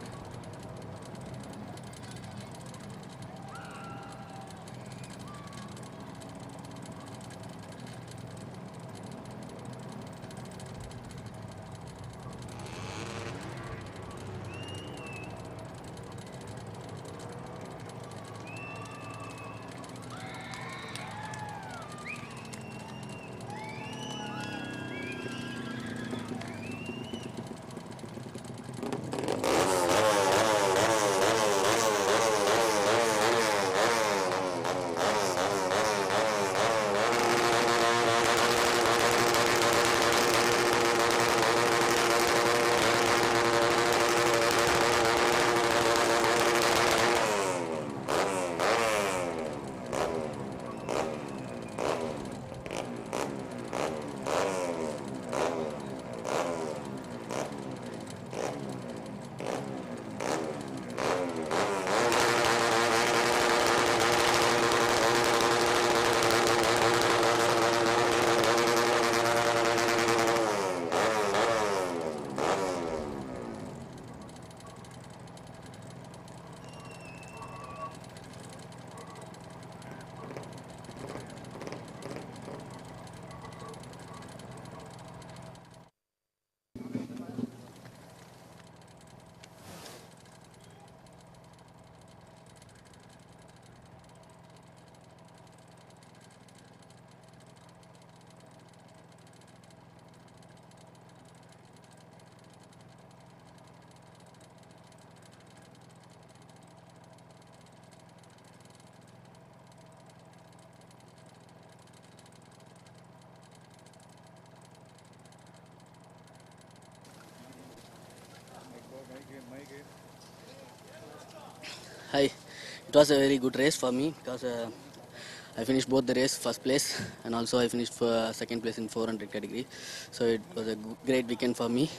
Hi, it was a very good race for me because I finished both the race first place and also I finished for second place in 400 category. So it was a great weekend for me.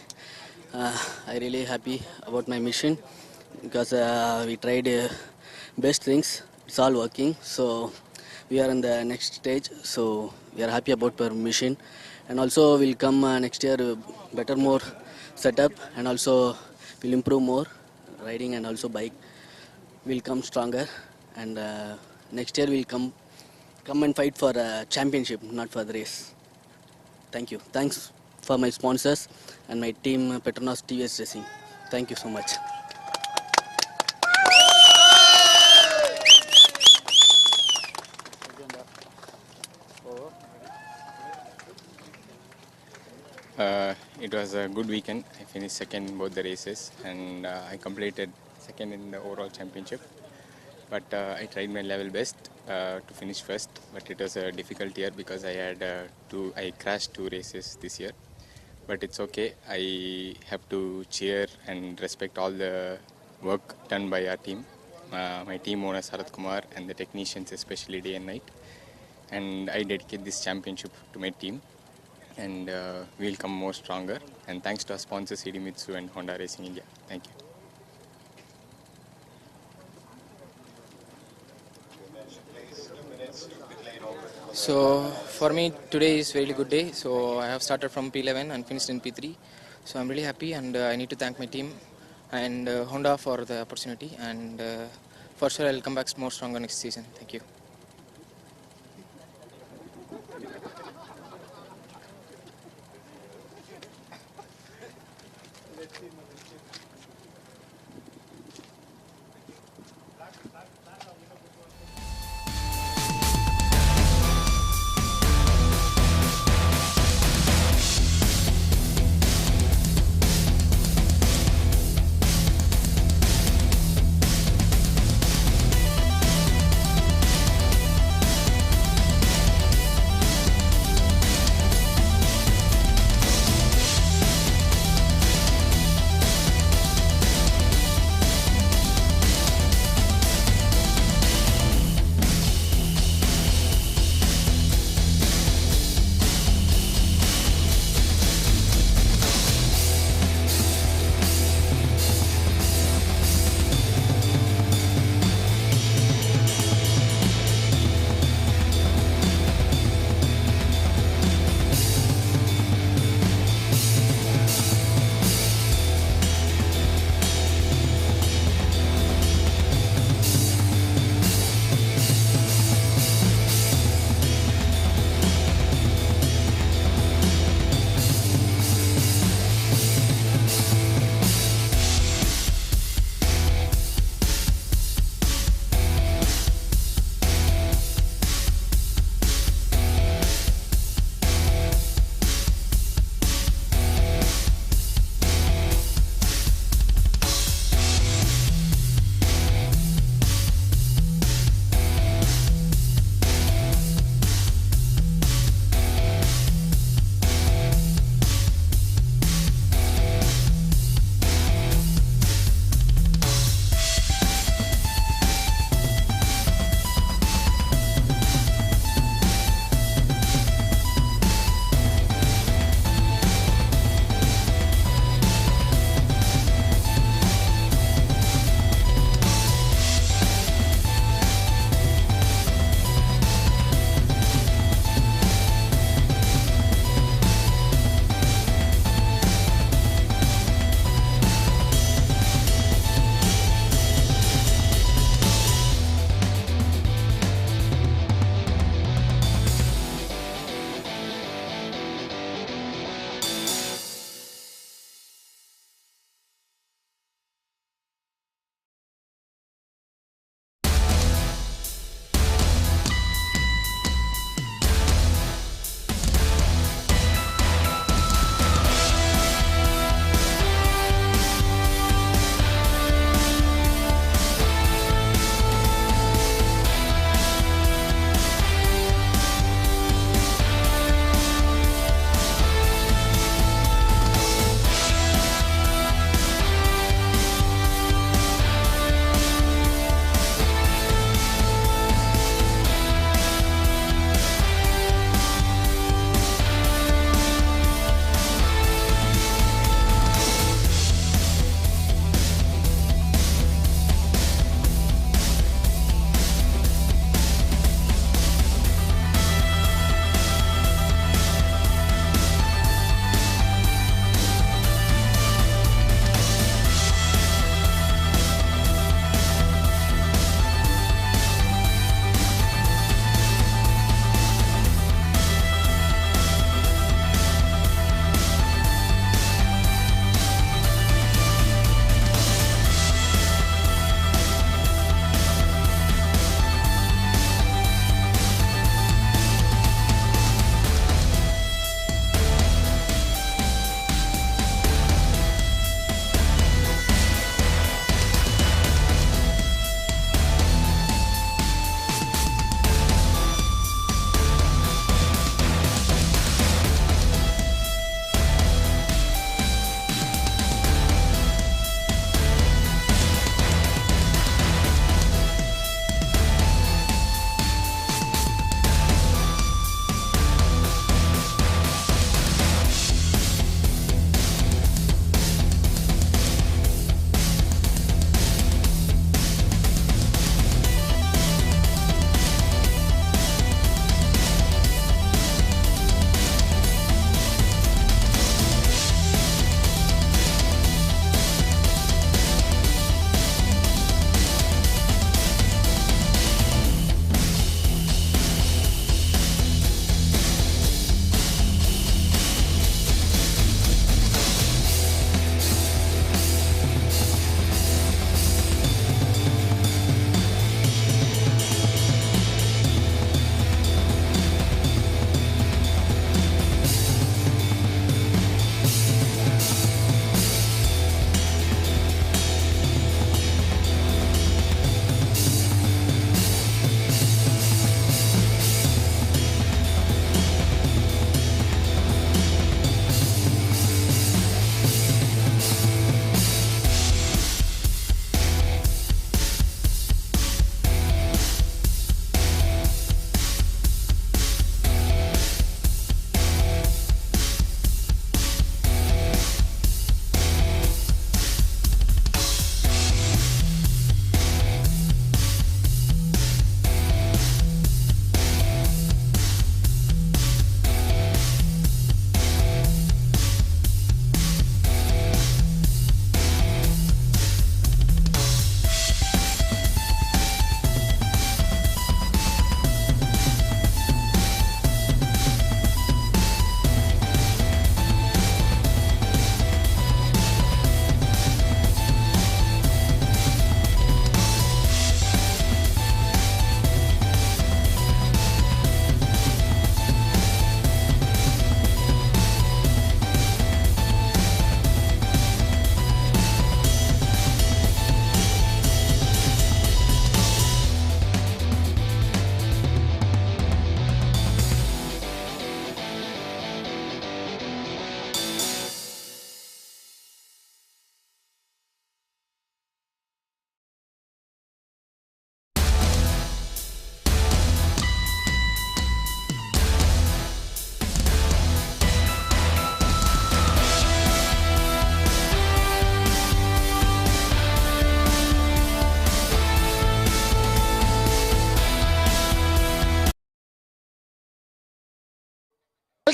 I really happy about my mission because we tried best things. It's all working. So we are in the next stage. So we are happy about our mission, and also we'll come next year better more setup, and also we'll improve more riding, and also bike will come stronger, and next year we'll come and fight for a championship, not for the race. Thank you. Thanks for my sponsors and my team, Petronas TVS Racing. Thank you so much. It was a good weekend. I finished second in both the races, and I completed second in the overall championship. But I tried my level best to finish first. But it was a difficult year because I had I crashed 2 races this year. But it's okay. I have to cheer and respect all the work done by our team, my team owner Sarath Kumar and the technicians, especially day and night. And I dedicate this championship to my team. and we'll come more stronger. And thanks to our sponsors CD Mitsu and Honda Racing India. Thank you. So for me today is really good day. So I have started from P11 and finished in P3. So I'm really happy, and I need to thank my team and Honda for the opportunity, and for sure I'll come back more stronger next season. Thank you.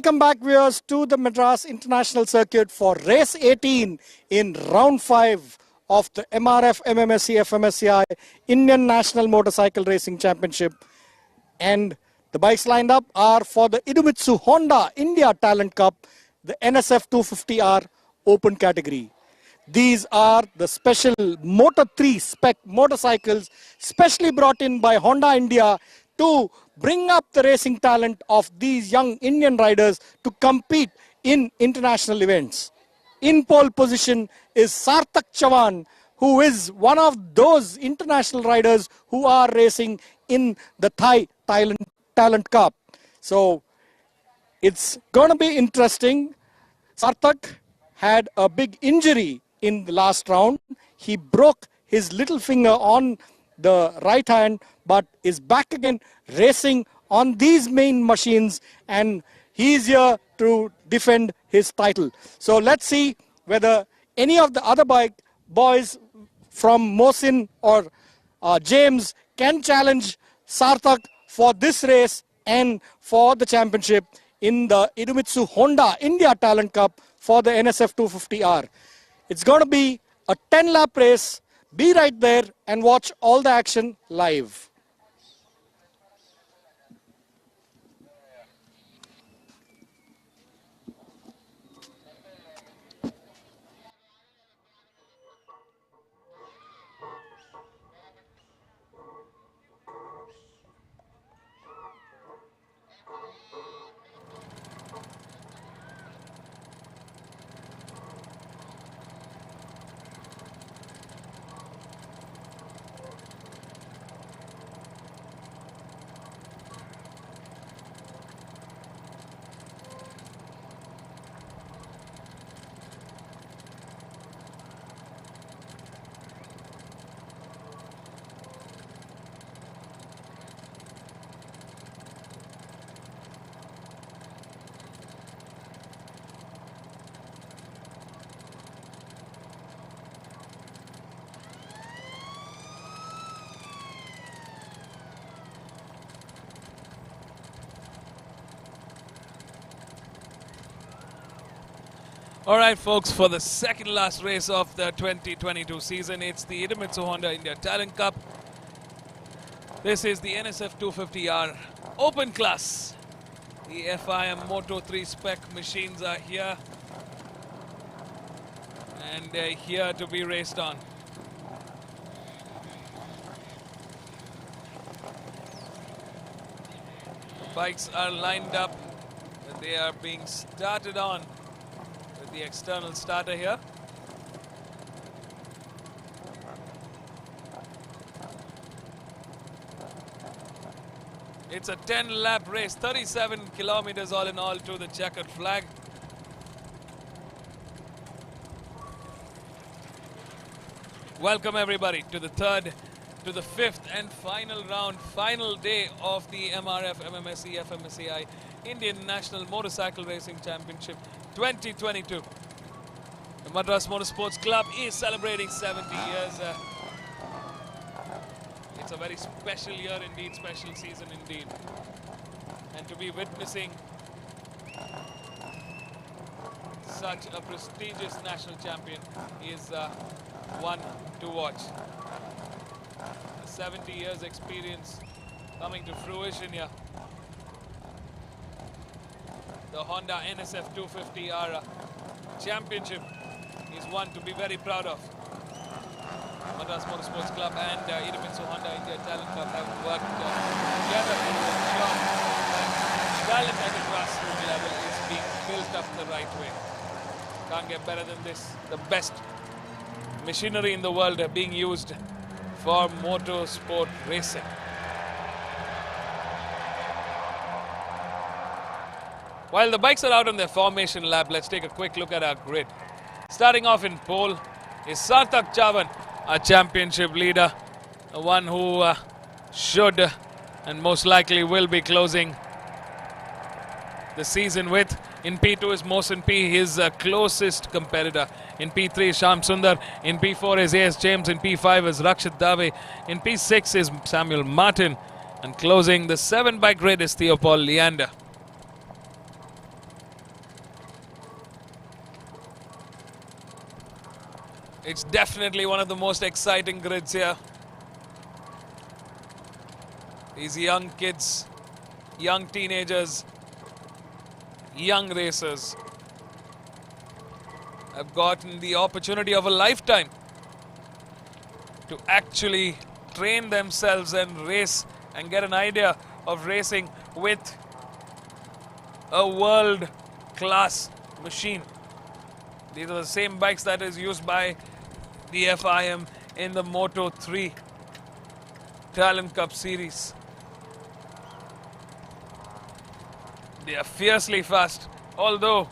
Welcome back, viewers, to the Madras International Circuit for race 18 in round 5 of the MRF MMSC fmsci Indian National Motorcycle Racing Championship. And the bikes lined up are for the Idemitsu Honda India Talent Cup, the NSF 250R Open category. These are the special Motor 3 spec motorcycles specially brought in by Honda India to bring up the racing talent of these young Indian riders to compete in international events. In pole position is Sarthak Chavan, who is one of those international riders who are racing in the Thailand Talent Cup. So it's going to be interesting. Sarthak had a big injury in the last round. He broke his little finger on the right hand, but is back again racing on these main machines, and he's here to defend his title. So let's see whether any of the other boys from Mohsin or James can challenge Sarthak for this race and for the championship in the Idemitsu Honda India Talent Cup for the NSF 250R. It's going to be a 10-lap race. Be right there and watch all the action live. All right, folks, for the second last race of the 2022 season, it's the Idemitsu Honda India Talent Cup. This is the NSF 250R Open class. The FIM Moto 3 spec machines are here and here to be raced on. Bikes are lined up and they are being started on with the external starter here. It's a 10-lap race, 37 kilometers all in all to the checkered flag. Welcome everybody to the fifth and final round, final day of the MRF MMSC fmsci Indian National Motorcycle Racing Championship 2022. The Madras Motorsports Club is celebrating 70 years. It's a very special year indeed, special season indeed. And to be witnessing such a prestigious national champion is one to watch. 70 years experience coming to fruition here. The Honda NSF 250R Championship is one to be very proud of. Madras Motorsports Club and Idemitsu Honda India Talent Club have worked together to ensure that talent at the grassroots level is being built up the right way. Can't get better than this. The best machinery in the world are being used for motorsport racing. While the bikes are out on their formation lap, let's take a quick look at our grid. Starting off in pole is Sarthak Chavan, our championship leader, the one who should and most likely will be closing the season with. In P2 is Mohsin P, his closest competitor. In P3 is Sham Sundar. In P4 is A.S. James. In P5 is Rakshit Dave. In P6 is Samuel Martin. And closing the 7-bike grid is Theopol Leander. It's definitely one of the most exciting grids here. These young kids, young teenagers, young racers have gotten the opportunity of a lifetime to actually train themselves and race and get an idea of racing with a world-class machine. These are the same bikes that is used by the FIM in the Moto 3 Talent Cup series. They are fiercely fast, although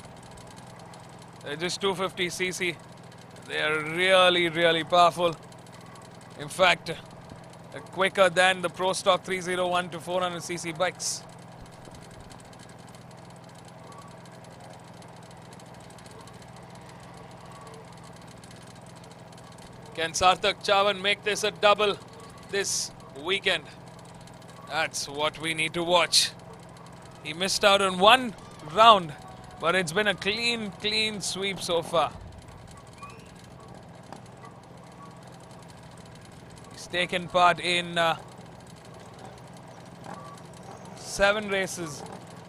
they're just 250cc. They are really, really powerful. In fact, quicker than the Pro Stock 301 to 400cc bikes. Can Sarthak Chavan make this a double this weekend? That's what we need to watch. He missed out on one round, but it's been a clean sweep so far. He's taken part in 7 races,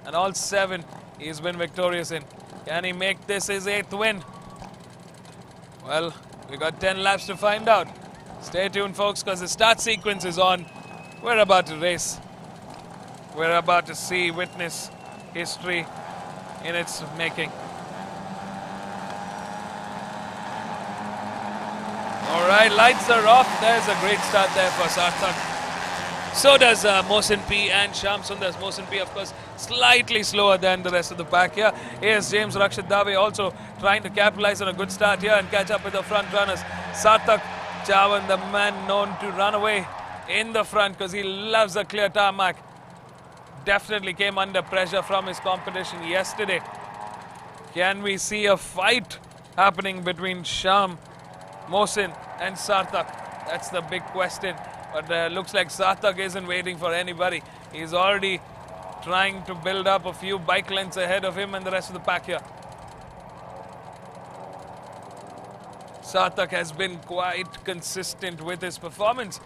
and all 7 he's been victorious in. Can he make this his 8th win? Well, we got 10 laps to find out. Stay tuned, folks, because the start sequence is on. We're about to race. We're about to witness history in its making. All right, lights are off. There's a great start there for Sarthak. So does Mohsin P and Sham Sundar's. Mohsin P, of course, slightly slower than the rest of the pack here. Here's James Rakshit Dave also trying to capitalize on a good start here and catch up with the front runners. Sarthak Chavan, the man known to run away in the front because he loves a clear tarmac, definitely came under pressure from his competition yesterday. Can we see a fight happening between Sham, Mohsin and Sarthak? That's the big question. But looks like Sarthak isn't waiting for anybody. He's already trying to build up a few bike lengths ahead of him and the rest of the pack here. Sarthak has been quite consistent with his performance.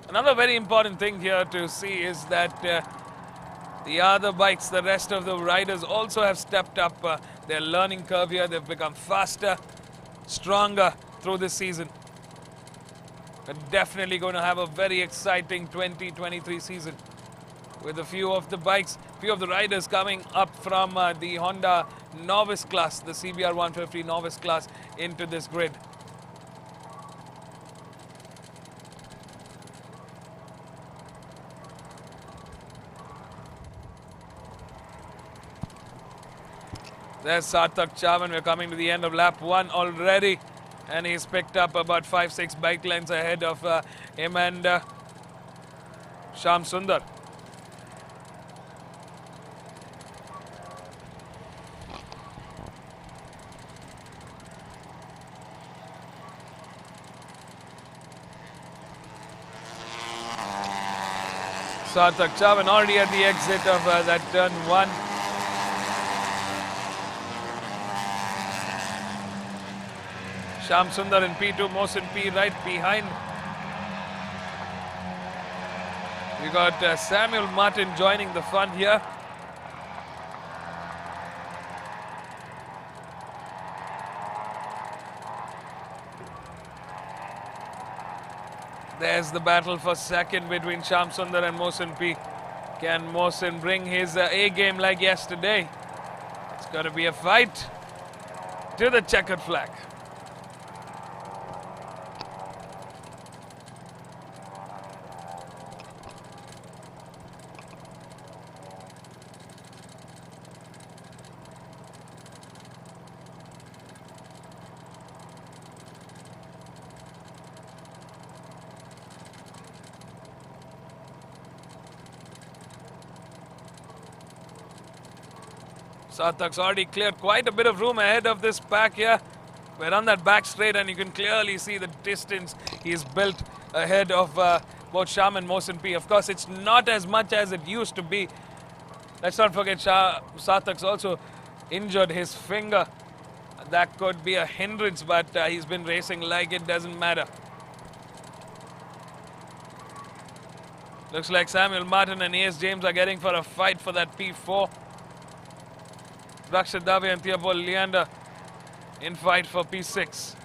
Another very important thing here to see is that the other bikes, the rest of the riders also have stepped up their learning curve here. They've become faster, stronger through this season. We're definitely going to have a very exciting 2023 season with a few of the bikes, few of the riders coming up from the Honda novice class, the CBR 150 novice class, into this grid. There's Sarthak Chavan. We're coming to the end of lap 1 already. And he's picked up about 5-6 bike lengths ahead of him and Sham Sundar. Sarthak Chavan already at the exit of that turn 1. Sham Sundar in P2, Mohsin P right behind. We got Samuel Martin joining the fun here. There's the battle for second between Sham Sundar and Mohsin P. Can Mohsin bring his A game like yesterday? It's going to be a fight to the checkered flag. Sarthak's already cleared quite a bit of room ahead of this pack here. We're on that back straight and you can clearly see the distance he's built ahead of both Sham and Mohsin P. Of course, it's not as much as it used to be. Let's not forget Sarthak's also injured his finger. That could be a hindrance, but he's been racing like it doesn't matter. Looks like Samuel Martin and A.S. James are getting for a fight for that P4. Rakshit Dave and Theobald Leander in fight for P6.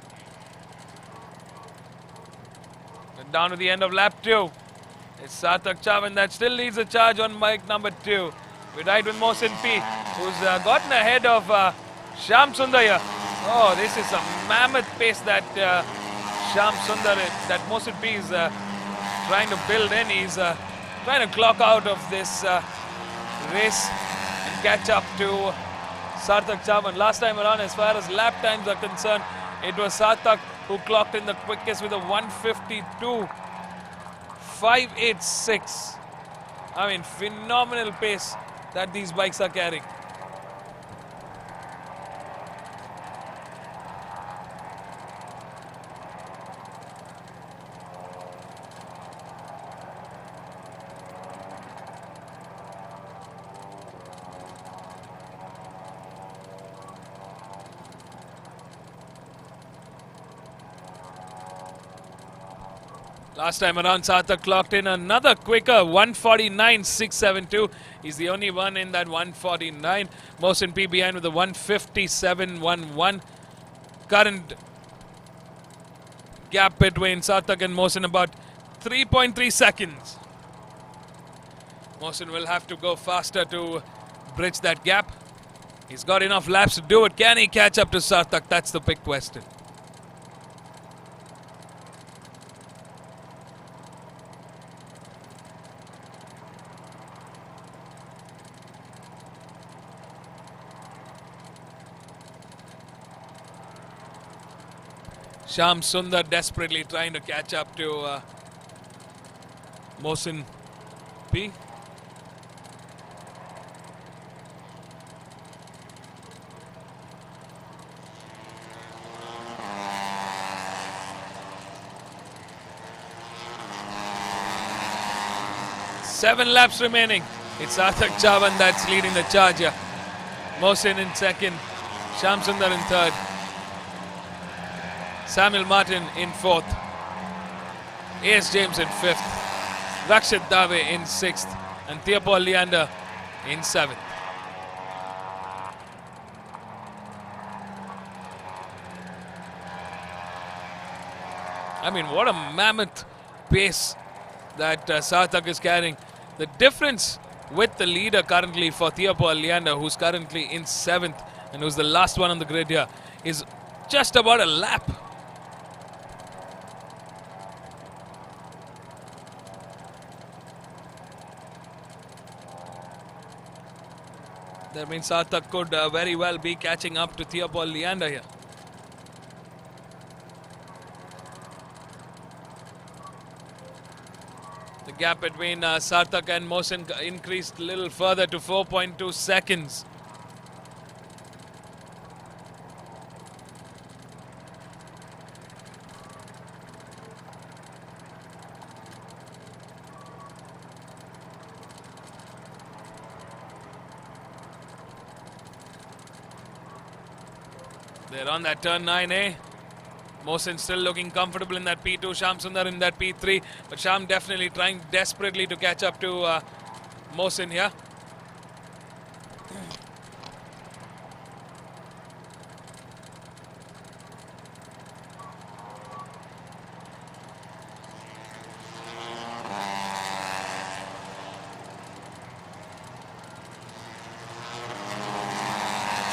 And down to the end of lap 2. It's Sarthak Chavan that still leads the charge on bike number 2. We ride with Mohsin P, who's gotten ahead of Shyam Sundar here. Oh, this is a mammoth pace that Shyam Sundar, that Mohsin P is trying to build in. He's trying to clock out of this race and catch up to Sarthak Chavan. Last time around, as far as lap times are concerned, it was Sarthak who clocked in the quickest with a 152.586. I mean, phenomenal pace that these bikes are carrying. Last time around, Sarthak clocked in another quicker 149.672. He's the only one in that 149. Mohsin P behind with a 157.11. Current gap between Sarthak and Mohsin about 3.3 seconds. Mohsin will have to go faster to bridge that gap. He's got enough laps to do it. Can he catch up to Sarthak? That's the big question. Shyam Sundar desperately trying to catch up to Mohsin P. Seven laps remaining. It's Sarthak Chavan that's leading the charge here. Mohsin in second, Shyam Sundar in third. Samuel Martin in fourth, A.S. James in fifth, Rakshit Dave in sixth, and Theobald Leander in seventh. I mean, what a mammoth pace that Sarthak is carrying. The difference with the leader currently for Theobald Leander, who's currently in seventh and who's the last one on the grid here, is just about a lap. That means Sarthak could very well be catching up to Theobald Leander here. The gap between Sarthak and Mohsin increased a little further to 4.2 seconds. They're on that turn 9A. Mohsin still looking comfortable in that P2. Shyam Sundar in that P3. But Shyam definitely trying desperately to catch up to Mohsin here.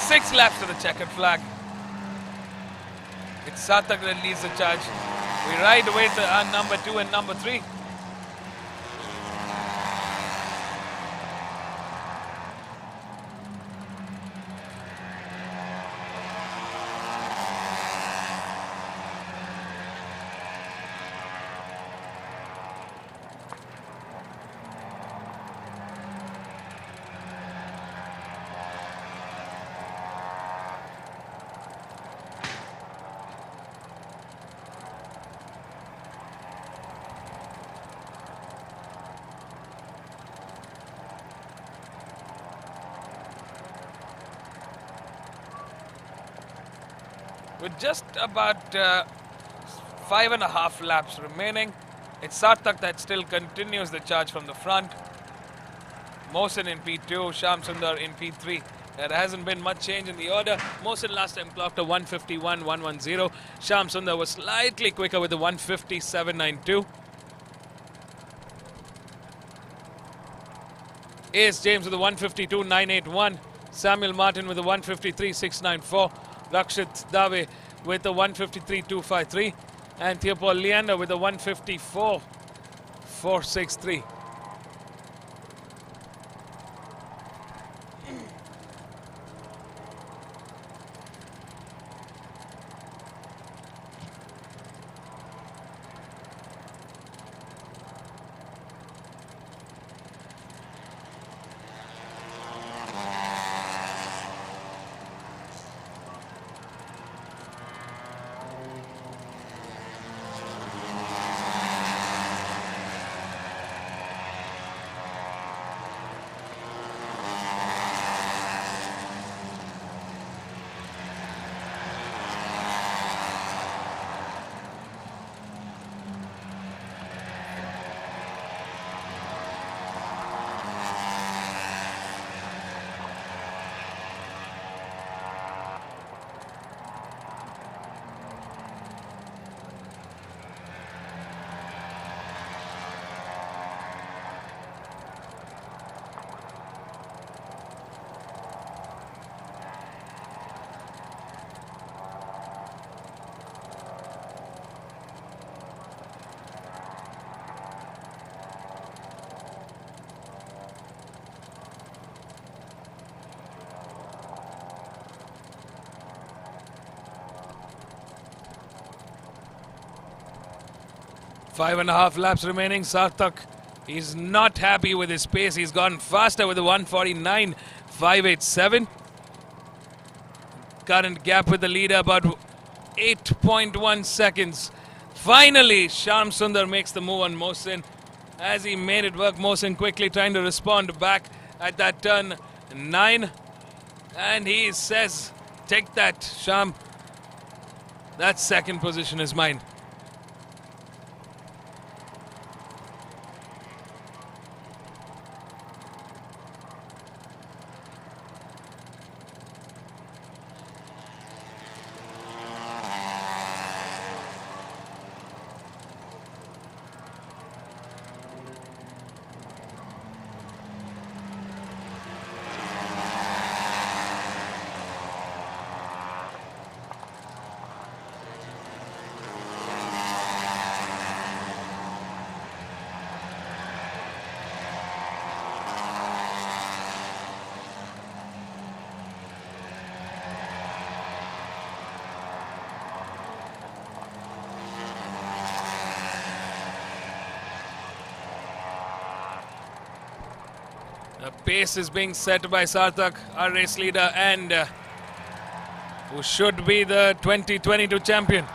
Six laps to the checkered flag. It's Sarthak that leads the charge. We ride with number 2 and number 3. with just about 5.5 laps remaining. It's Sarthak that still continues the charge from the front. Mohsin in P2, Sham Sundar in P3. There hasn't been much change in the order. Mohsin last time clocked a 151.110. Sham Sundar was slightly quicker with a 157.92. Ace James with a 152.981. Samuel Martin with a 153.694. Rakshit Dave with a 153.253. And Theopol Leander with a 154.463. Five and a half laps remaining. Sarthak is not happy with his pace. He's gone faster with a 149.587. Current gap with the leader about 8.1 seconds. Finally, Sham Sundar makes the move on Mohsin. As he made it work, Mohsin quickly trying to respond back at that turn 9. And he says, take that, Sham. That second position is mine. The pace is being set by Sarthak, our race leader, and who should be the 2022 champion.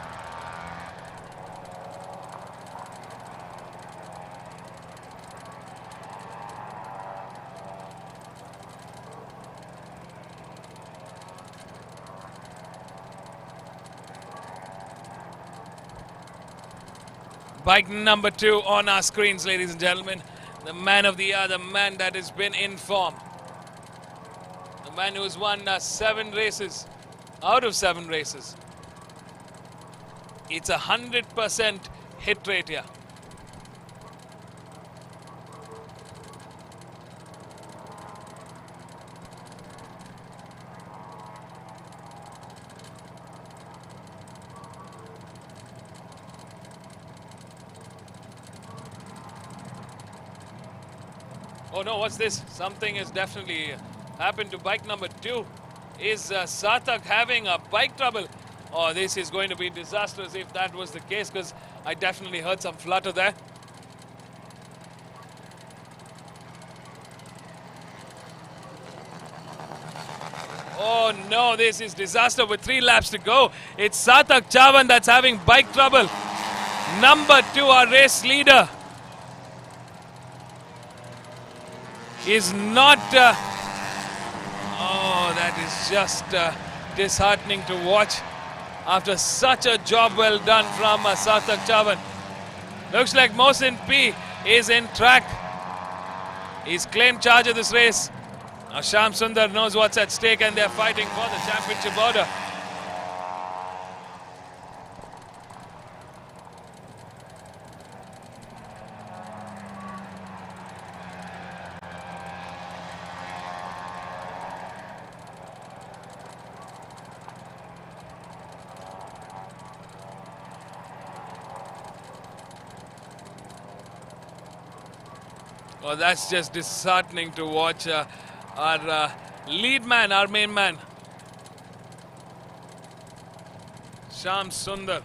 Bike number 2 on our screens, ladies and gentlemen. The man of the year, the man that has been in form. The man who has won 7 races out of 7 races. It's 100% hit rate here. Oh no, what's this? Something has definitely happened to bike number 2. Is Sarthak having a bike trouble? Oh, this is going to be disastrous if that was the case, because I definitely heard some flutter there. Oh no, this is disaster with 3 laps to go. It's Sarthak Chavan that's having bike trouble. Number 2, our race leader, is not... oh, that is just disheartening to watch. after such a job well done from Sarthak Chavan. Looks like Mohsin P is in track. He's claimed charge of this race. Now Shyam Sundar knows what's at stake and they're fighting for the championship order. Oh, that's just disheartening to watch. Our lead man, our main man, Shyam Sundar.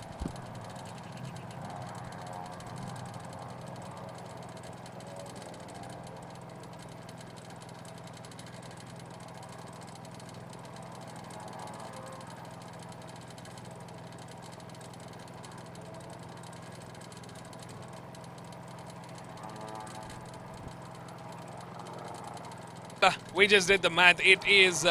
We just did the math. It is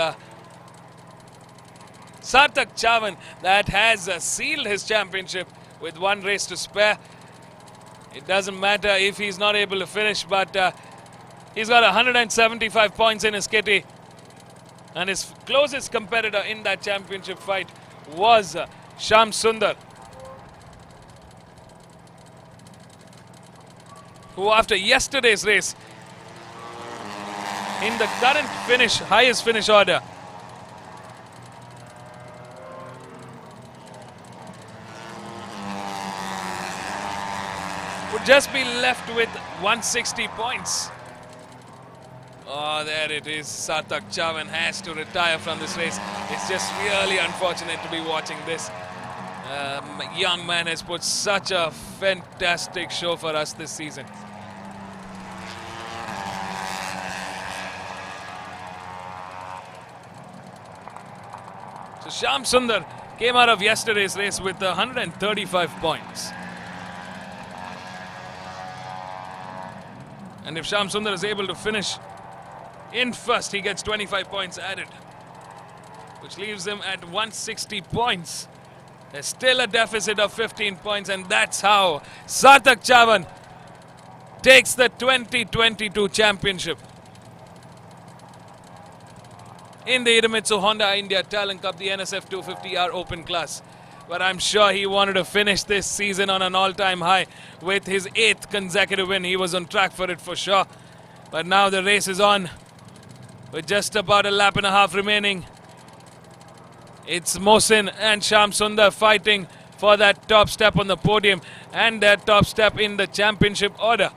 Sarthak Chavan that has sealed his championship with one race to spare. It doesn't matter if he's not able to finish, but he's got 175 points in his kitty. And his closest competitor in that championship fight was Shyam Sundar, who after yesterday's race, in the current finish, highest finish order, would just be left with 160 points. Oh, there it is. Sarthak Chavan has to retire from this race. It's just really unfortunate to be watching this. Young man has put such a fantastic show for us this season. So Shyam Sundar came out of yesterday's race with 135 points. And if Shyam Sundar is able to finish in first, he gets 25 points added, which leaves him at 160 points. There's still a deficit of 15 points, and that's how Sarthak Chavan takes the 2022 championship in the Idemitsu Honda India Talent Cup, the NSF 250R Open class. But I'm sure he wanted to finish this season on an all-time high with his 8th consecutive win. He was on track for it for sure. But now the race is on with just about a lap and a half remaining. It's Mohsin and Shyam Sundar fighting for that top step on the podium and that top step in the championship order.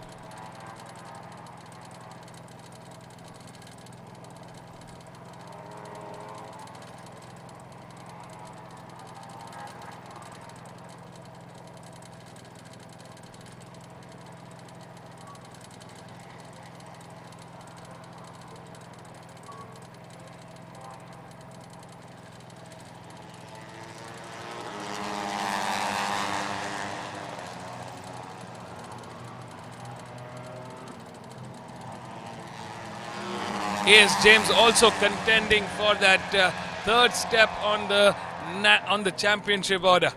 Here's James also contending for that third step on the championship order.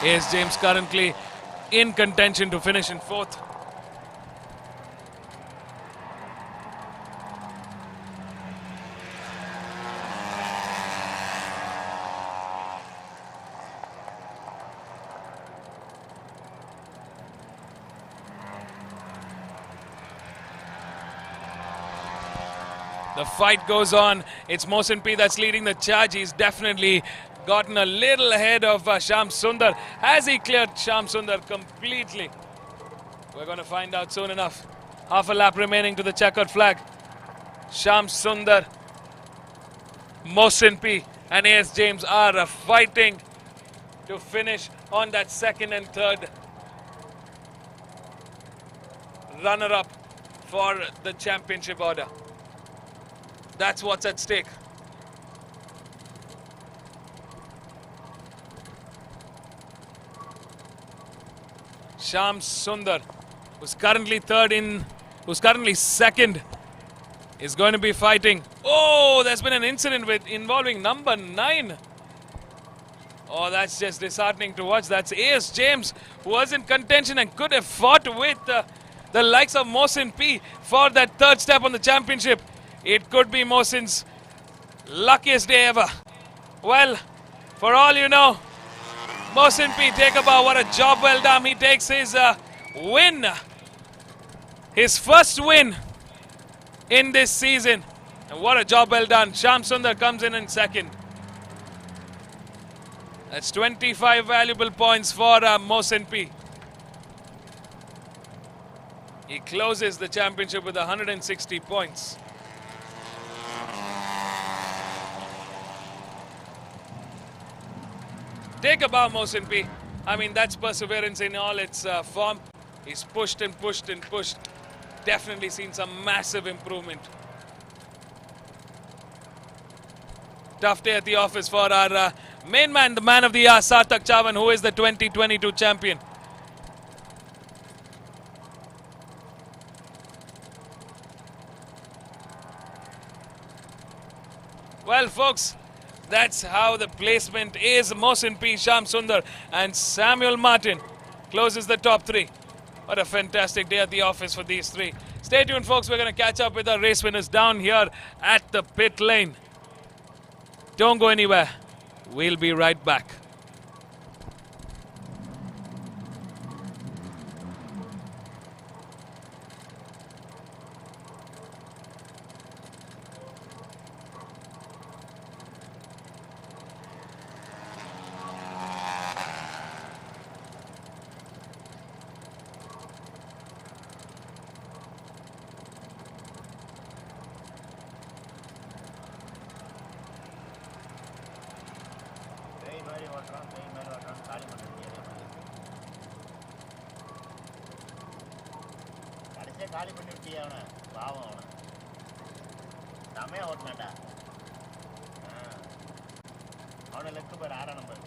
Here's James currently in contention to finish in 4th. The fight goes on. It's Mohsin P that's leading the charge. He's definitely gotten a little ahead of Shyam Sundar. Has he cleared Shyam Sundar completely? We're going to find out soon enough. Half a lap remaining to the checkered flag. Shyam Sundar, Mohsin P and AS James are fighting to finish on that 2nd and 3rd runner-up for the championship order. That's what's at stake. Shyam Sundar, who's currently 2nd is going to be fighting. Oh, there's been an incident involving number 9. Oh, that's just disheartening to watch. That's A.S. James, who was in contention and could have fought with the likes of Mohsin P for that third step on the championship. It could be Mohsin's luckiest day ever. Well, for all you know, Mohsin P, take a bow. What a job well done. He takes his win. His first win in this season. And what a job well done. Shyam Sundar comes in second. That's 25 valuable points for Mohsin P. He closes the championship with 160 points. Take a bow, Mohsin P. I mean, that's perseverance in all its form. He's pushed and pushed and pushed. Definitely seen some massive improvement. Tough day at the office for our main man, the man of the hour, Sarthak Chavan, who is the 2022 champion. Well, folks, that's how the placement is. Mohsin P, Shyam Sundar and Samuel Martin closes the top 3. What a fantastic day at the office for these 3. Stay tuned, folks. We're going to catch up with our race winners down here at the pit lane. Don't go anywhere. We'll be right back. காலி பண்ணி விட்டியா அவனை பாவம் அவனை செமையா ஓட்டினாண்டா அவனை left பேர் 6ஆம் number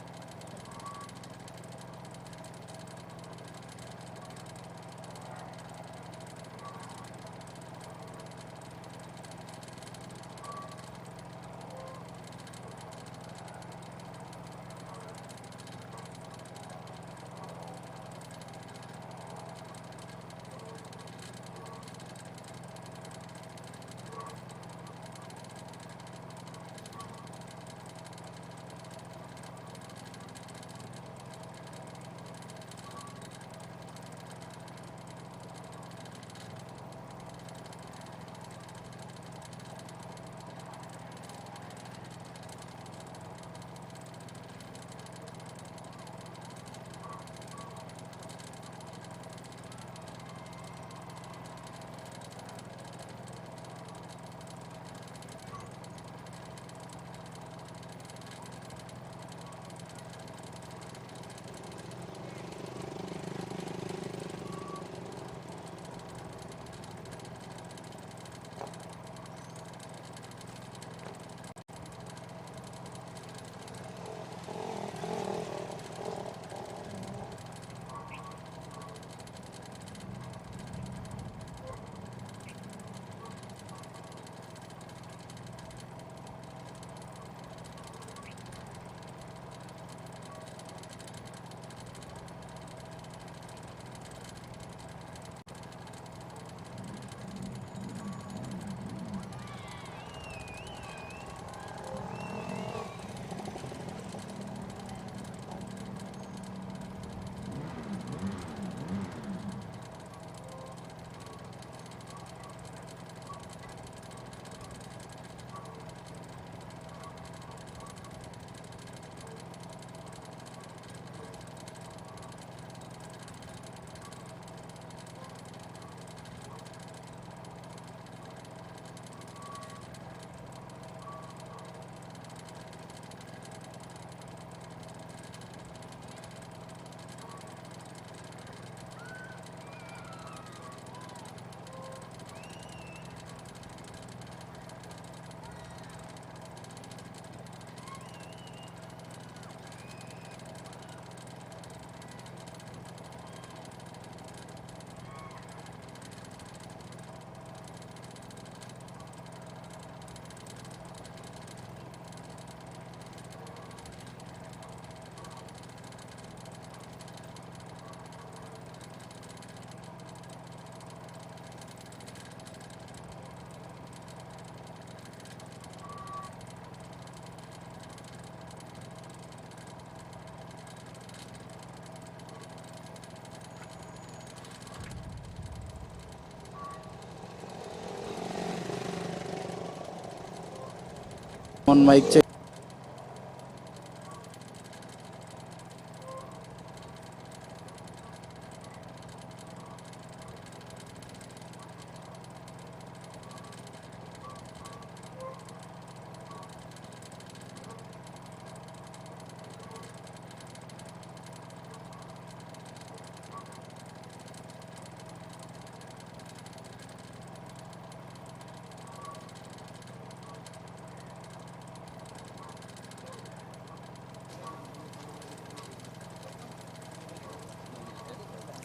On mic check.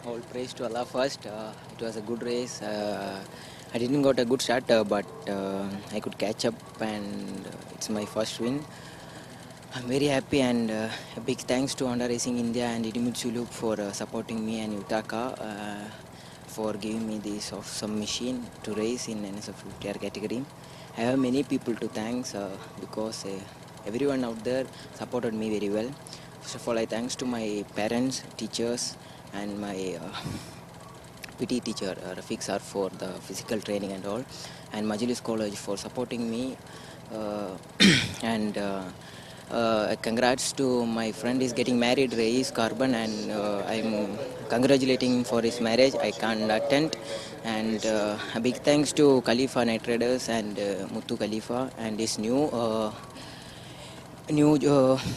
All praise to Allah first. It was a good race. I didn't got a good start, but I could catch up, and it's my first win. I'm very happy, and a big thanks to Honda Racing India and Idimitsu Loop for supporting me, and Utaka for giving me this awesome machine to race in NSF tier category. I have many people to thanks because everyone out there supported me very well. First of all, I thanks to my parents, teachers, and my PT teacher Rafiq sir for the physical training and all, and Majlis College for supporting me, and congrats to my friend is getting married, Reis Carbon, and I'm congratulating him for his marriage. I can't attend, and a big thanks to Khalifa Night Riders and Muthu Khalifa and his new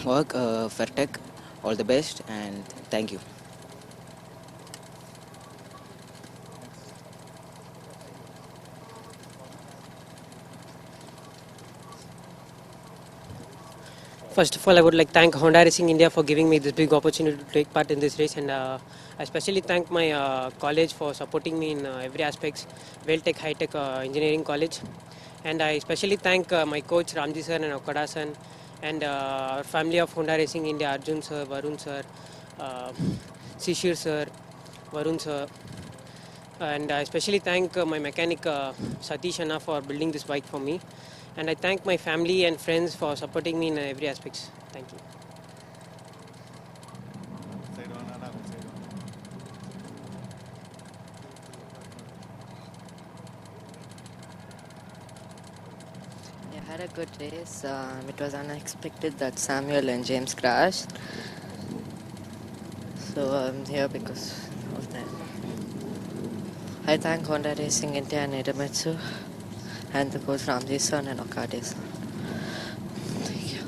work, Fertech. All the best, and thank you. First of all, I would like to thank Honda Racing India for giving me this big opportunity to take part in this race, and I especially thank my college for supporting me in every aspect, Tech High Tech Engineering College, and I especially thank my coach Ramji sir and Okada sir, and our family of Honda Racing India, Arjun sir, Varun sir, Shishir sir, Varun sir, and I especially thank my mechanic Satish Anna for building this bike for me. And I thank my family and friends for supporting me in every aspect. Thank you. I had a good race. It was unexpected that Samuel and James crashed. So I'm here because of that. I thank Honda Racing India and Idemitsu and the coach Ramji-san and Okade-san. Thank you.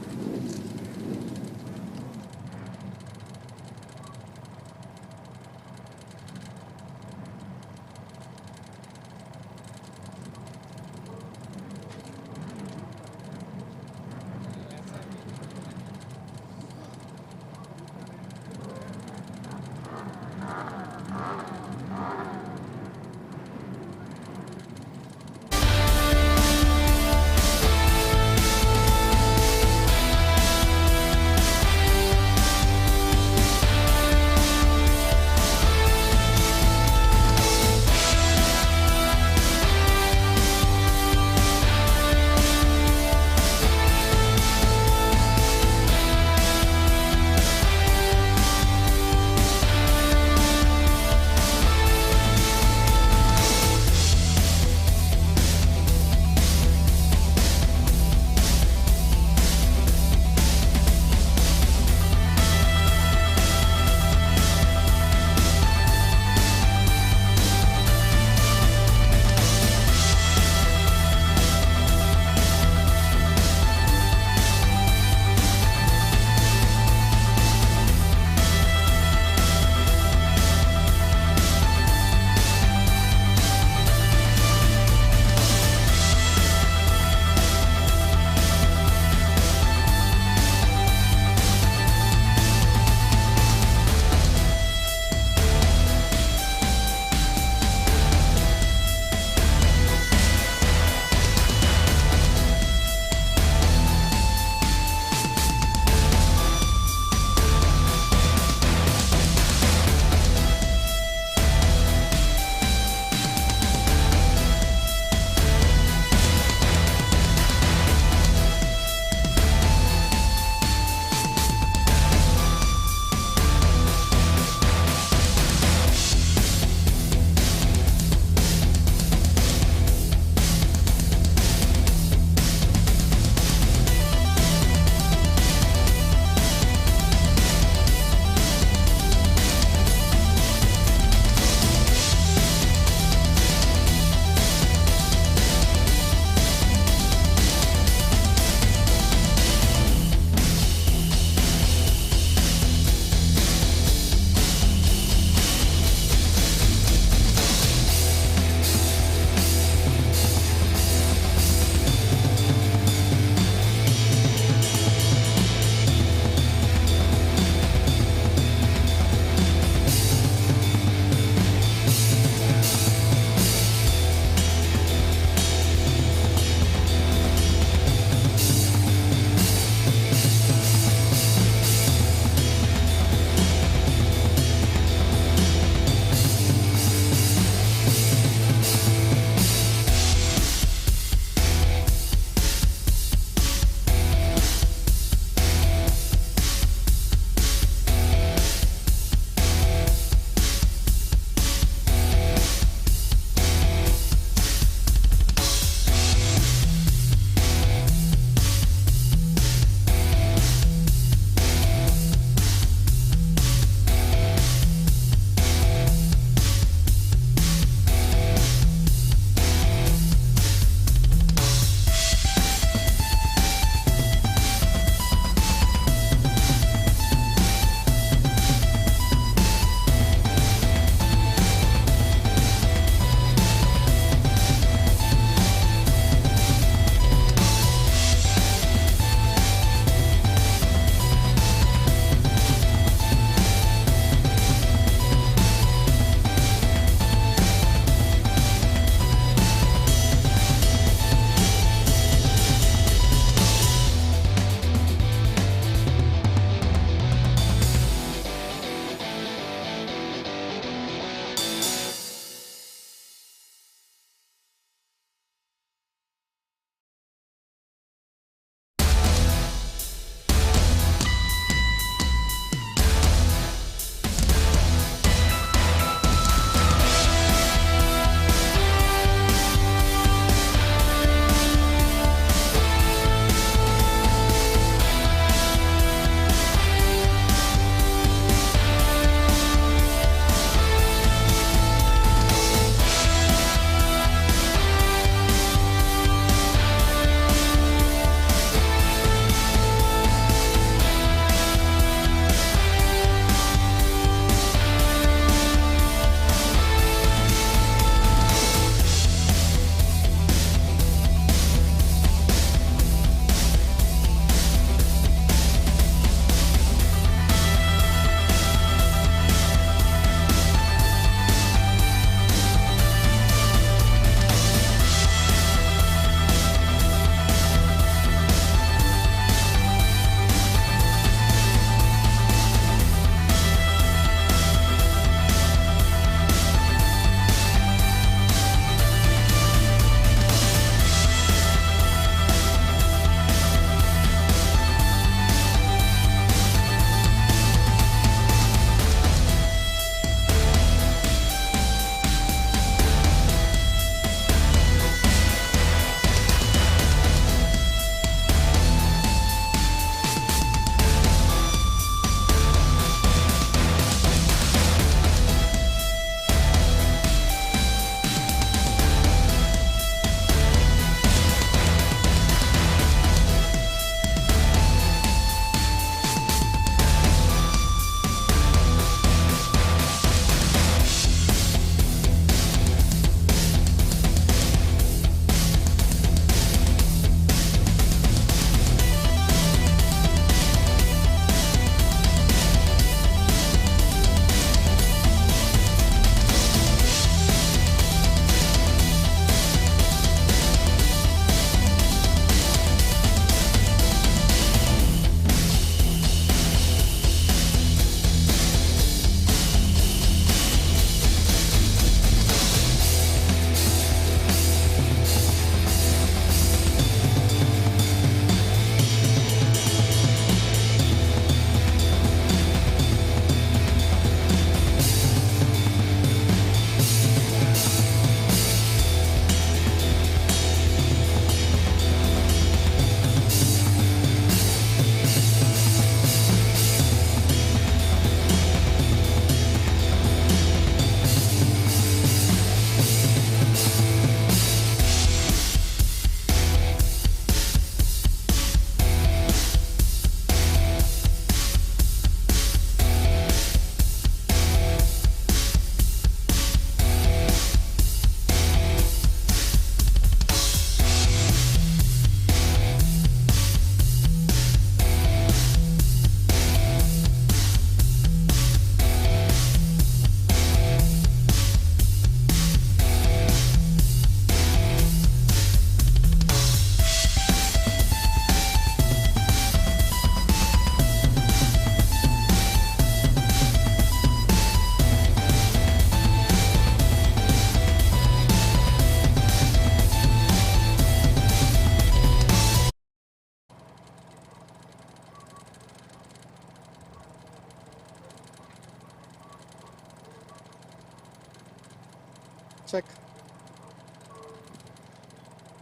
Check.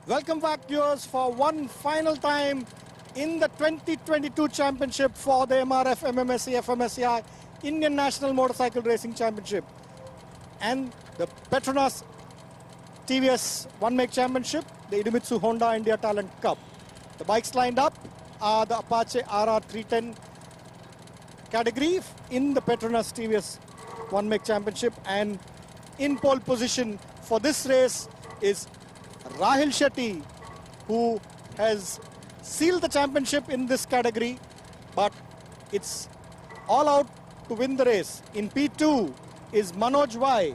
Welcome back, viewers, for one final time in the 2022 championship for the MRF MMSC fmsci Indian National Motorcycle Racing Championship and the Petronas TVS One Make Championship, the Idemitsu Honda India Talent Cup. The bikes lined up are the Apache RR310 category in the Petronas TVS One Make Championship, and in pole position for this race is Rahil Shetty, who has sealed the championship in this category, but it's all out to win the race. In P2 is Manoj Y,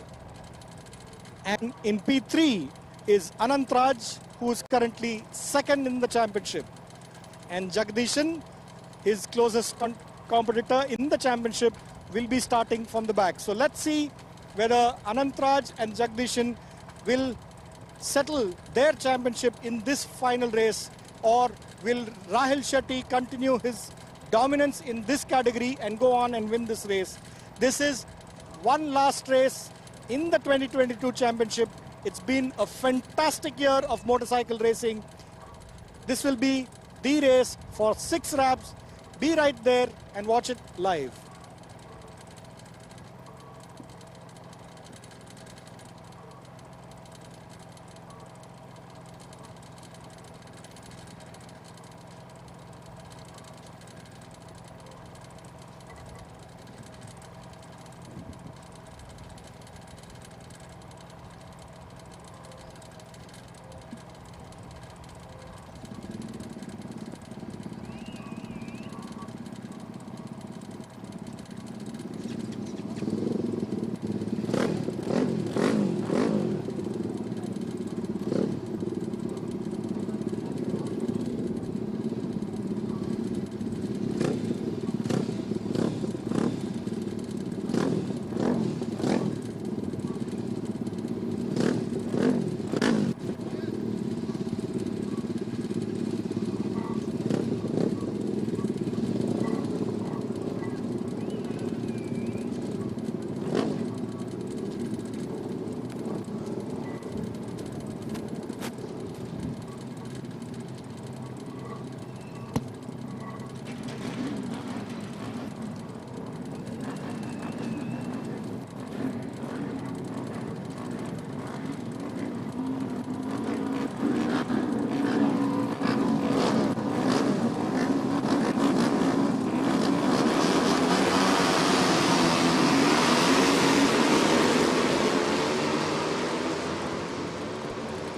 and in P3 is Anant Raj, who is currently second in the championship. And Jagdishan, his closest competitor in the championship, will be starting from the back. So let's see whether Anant Raj and Jagdishan will settle their championship in this final race, or will Rahil Shetty continue his dominance in this category and go on and win this race. This is one last race in the 2022 championship. It's been a fantastic year of motorcycle racing. This will be the race for 6 laps. Be right there and watch it live.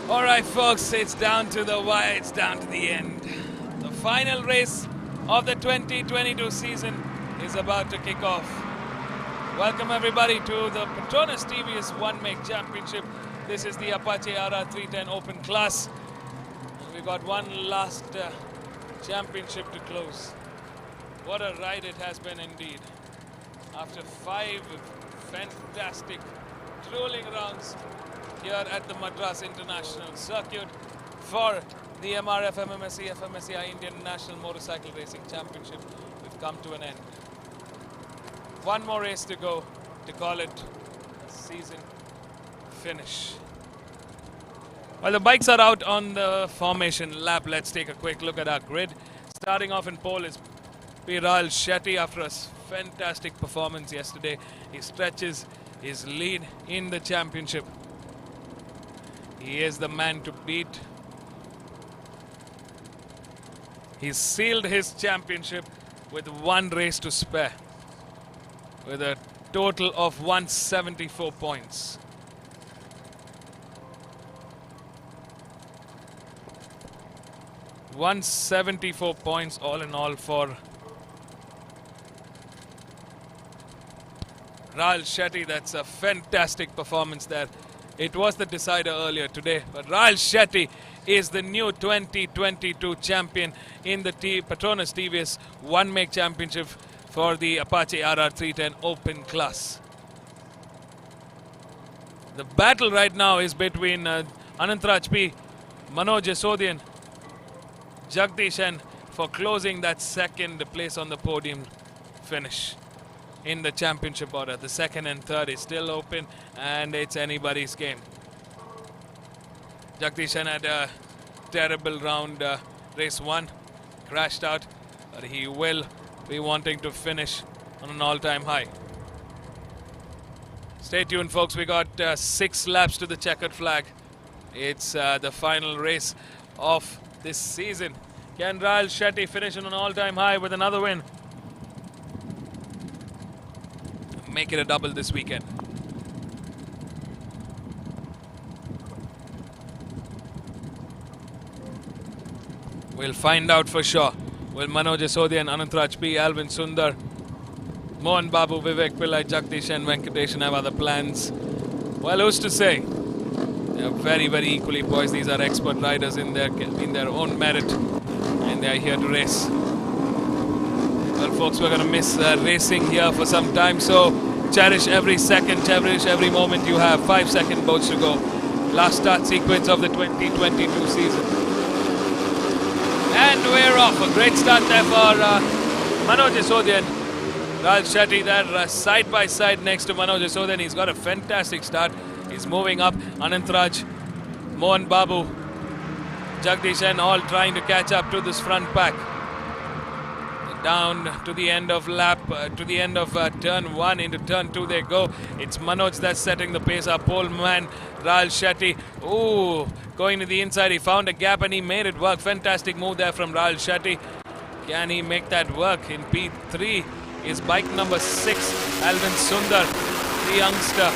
All right, folks, it's down to the wire, it's down to the end. The final race of the 2022 season is about to kick off. Welcome everybody to the Petronas TVS One Make Championship. This is the Apache RR310 Open Class. We got one last championship to close. What a ride it has been indeed. After 5 fantastic, grueling rounds here at the Madras International Circuit for the MRF MMSC fmsci Indian National Motorcycle Racing Championship, we've come to an end. One more race to go to call it a season finish. While the bikes are out on the formation lap, let's take a quick look at our grid. Starting off in pole is Rahil Shetty. After a fantastic performance yesterday, he stretches his lead in the championship. He is the man to beat. He's sealed his championship with one race to spare, with a total of 174 points. .174 points all in all for Rahil Shetty. That's a fantastic performance there. It was the decider earlier today, but Rahil Shetty is the new 2022 champion in the Petronas TVS One Make Championship for the Apache RR310 Open Class. The battle right now is between Anantraj P, Manoj Yasodian, Jagdishan for closing that second place on the podium finish in the championship order. The second and third is still open and it's anybody's game. Jagdishan had a terrible round, race 1, crashed out, but he will be wanting to finish on an all-time high. Stay tuned, folks. We got 6 laps to the checkered flag. It's the final race of this season. Can Rahul Shetty finish on an all-time high with another win? Make it a double this weekend. We'll find out for sure. Will Manoj Sodhi and Anantraj P, Alvin Sundar, Mohan Babu, Vivek Pillai, Jagdish and Venkateshan have other plans? Well, who's to say? They are very, very equally poised. These are expert riders in their own merit, and they are here to race. Well, folks, we're going to miss racing here for some time, so cherish every second, cherish every moment you have. 5-second boats to go. Last start sequence of the 2022 season. And we're off. A great start there for Manoj Sodhi and Rahul Shetty there side by side next to Manoj Sodhi. He's got a fantastic start. He's moving up. Anantraj, Mohan Babu, Jagdishan all trying to catch up to this front pack. Down to the end of lap, to the end of turn 1 into turn 2 they go. It's Manoj that's setting the pace. Our pole man, Rahul Shetty. Ooh, going to the inside. He found a gap and he made it work. Fantastic move there from Rahul Shetty. Can he make that work? In P3 is bike number 6, Alvin Sundar, the youngster,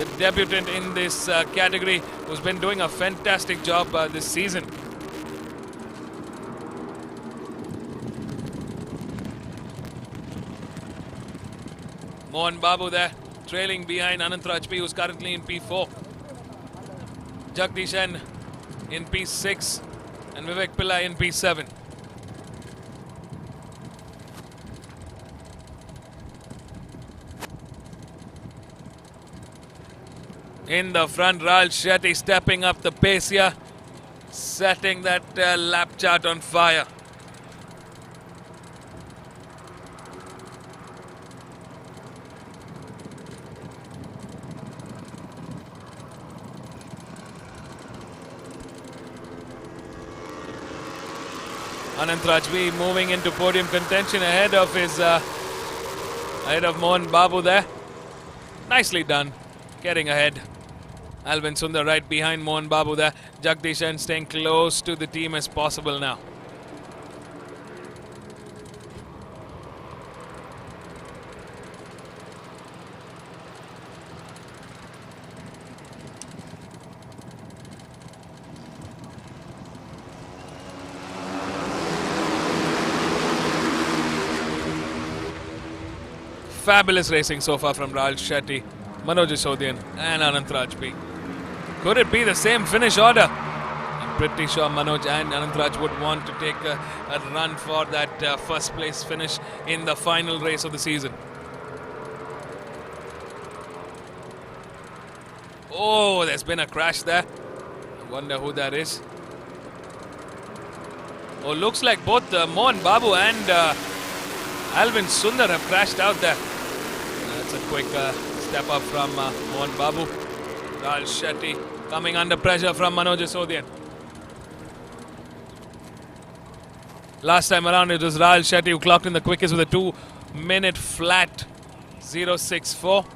the debutant in this category, who's been doing a fantastic job this season. Mohan Babu there, trailing behind Anantraj P, who's currently in P4. Jagdishan in P6 and Vivek Pillai in P7. In the front, Rahul Shetty stepping up the pace here, setting that lap chart on fire. Anantraj B moving into podium contention ahead of Mohan Babu there. Nicely done, getting ahead. Alvin Sundar right behind Mohan Babu there. Jagdishan staying close to the team as possible now. Fabulous racing so far from Rahul Shetty, Manoj Sodhi and Anantraj P. Could it be the same finish order? I'm pretty sure Manoj and Anantraj would want to take a run for that first place finish in the final race of the season. Oh, there's been a crash there. I wonder who that is. Oh, looks like both Mohan Babu and Alvin Sundar have crashed out there. That's a quick step up from Mohan Babu. Rahul Shetty coming under pressure from Manoj Sodhi. Last time around it was Rahul Shetty who clocked in the quickest with a 2-minute flat 0.64.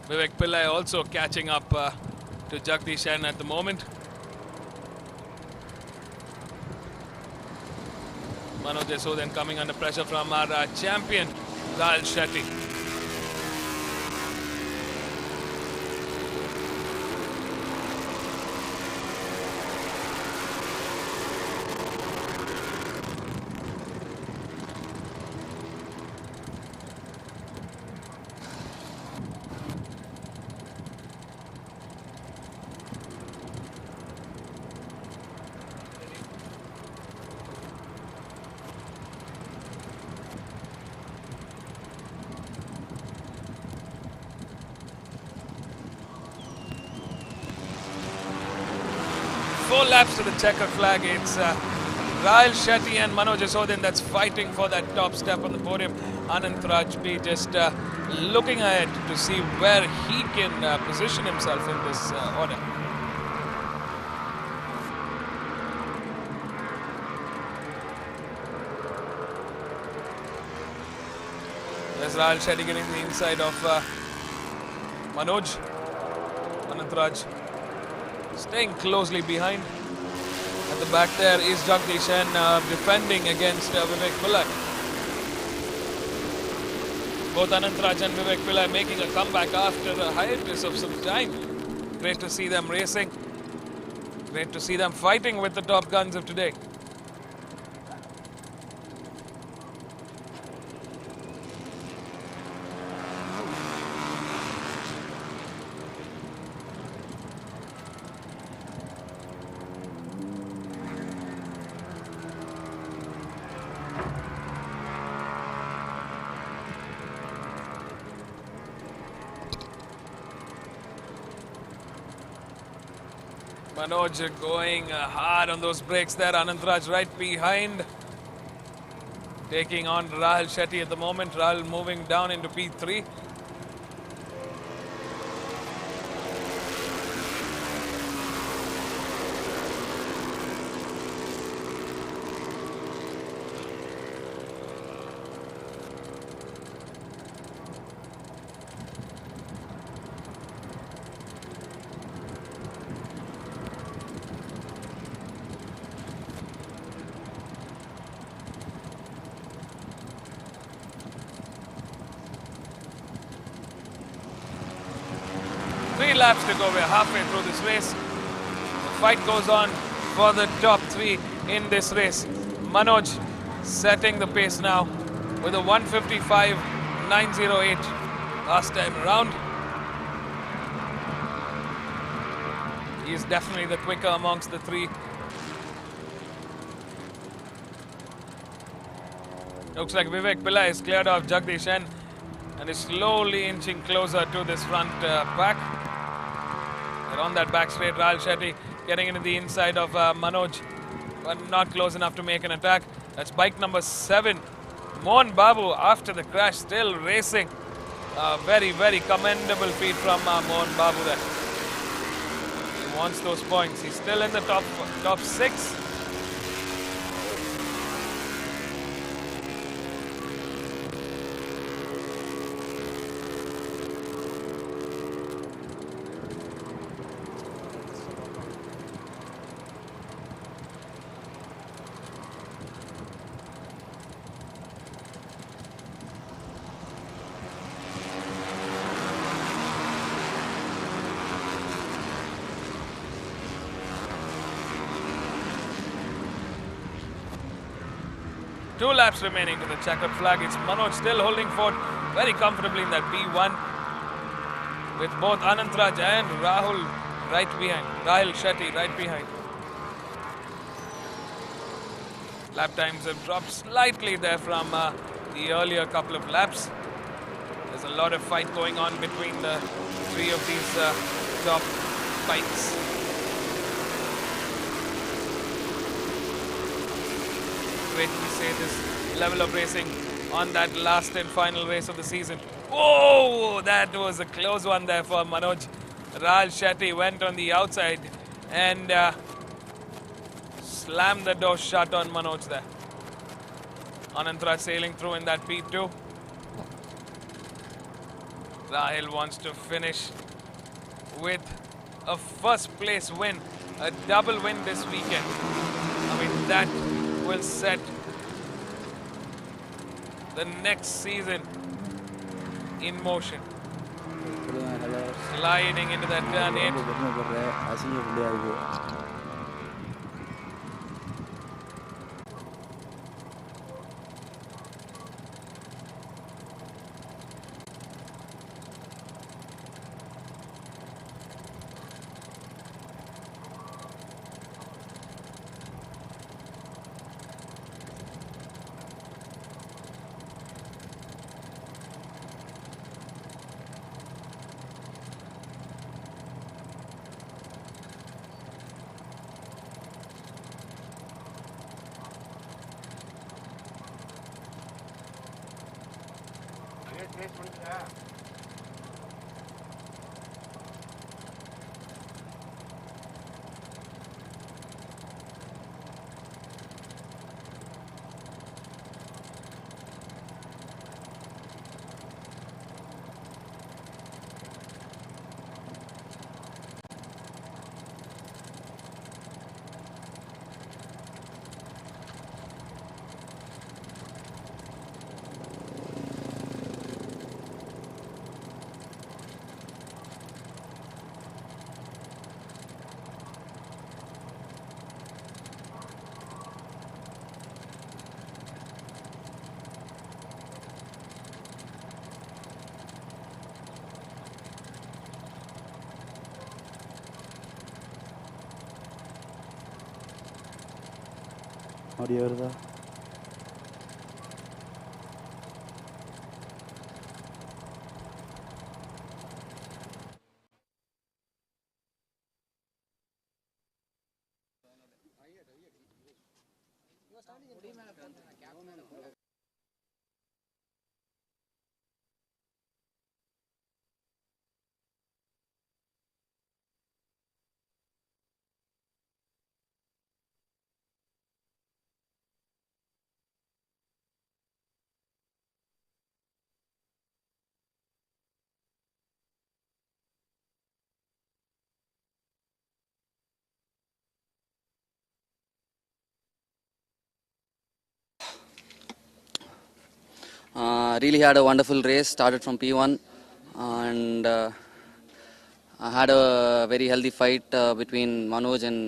Vivek Pillai also catching up to Jagdishan at the moment. Manoj Sodhi coming under pressure from our champion, Rahul Shetty. 4 laps to the checker flag. It's Rahul Shetty and Manoj Yashodin that's fighting for that top step on the podium. Anand Rajbi just looking ahead to see where he can position himself in this order. There's Rahul Shetty getting the inside of Manoj. Anand Raj staying closely behind. At the back there is Jagdish and defending against Vivek Pillai. Both Anand Raj and Vivek Pillai making a comeback after a hiatus of some time. Great to see them racing. Great to see them fighting with the top guns of today. Manoj going hard on those brakes there. Anand Raj right behind. Taking on Rahul Shetty at the moment. Rahul moving down into P3. Laps to go. We're halfway through this race. The fight goes on for the top 3 in this race. Manoj setting the pace now with a 155.908 last time around. He is definitely the quicker amongst the 3. Looks like Vivek Pillai is cleared off Jagdish and is slowly inching closer to this front pack. On that back straight, Rahul Shetty getting into the inside of Manoj, but not close enough to make an attack. That's bike number 7. Mohan Babu, after the crash, still racing. Very, very commendable feat from Mohan Babu there. He wants those points. He's still in the top 6. Two laps remaining to the checkered flag. It's Manoj still holding forth very comfortably in that P1 with both Anand Raj and Rahul right behind. Rahul Shetty right behind. Lap times have dropped slightly there from the earlier couple of laps. There's a lot of fight going on between the 3 of these top bikes. Great to see this level of racing on that last and final race of the season. Oh, that was a close one there for Manoj. Rahul Shetty went on the outside and slammed the door shut on Manoj there. Anand Raj sailing through in that P2. Rahul wants to finish with a first place win, a double win this weekend. I mean, that will set the next season in motion. Sliding into that turn 8. audio வருதா? Really had a wonderful race, started from P1 and I had a very healthy fight between Manoj and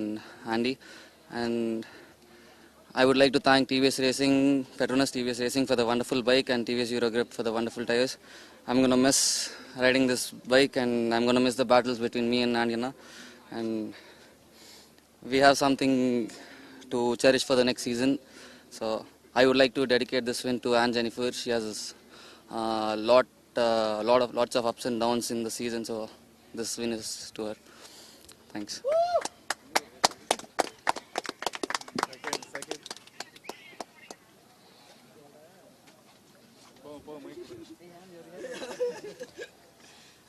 Andy, and I would like to thank TVS Racing, Petronas TVS Racing for the wonderful bike and TVS Eurogrip for the wonderful tires. I'm going to miss riding this bike and I'm going to miss the battles between me and Andiana, and we have something to cherish for the next season. So I would like to dedicate this win to Anne Jennifer. She has lots of ups and downs in the season, so this win is to her. Thanks.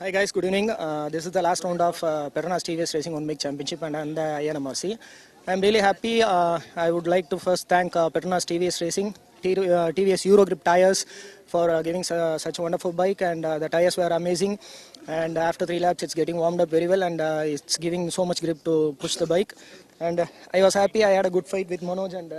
Hi guys, good evening. This is the last round of Petronas TVS Racing One Big Championship and I'm the MRF. I'm really happy. I would like to first thank Petronas TVS Racing, TVS Eurogrip tires for giving such a wonderful bike, and the tires were amazing, and after 3 laps it's getting warmed up very well, and it's giving so much grip to push the bike, and I was happy. I had a good fight with Manoj and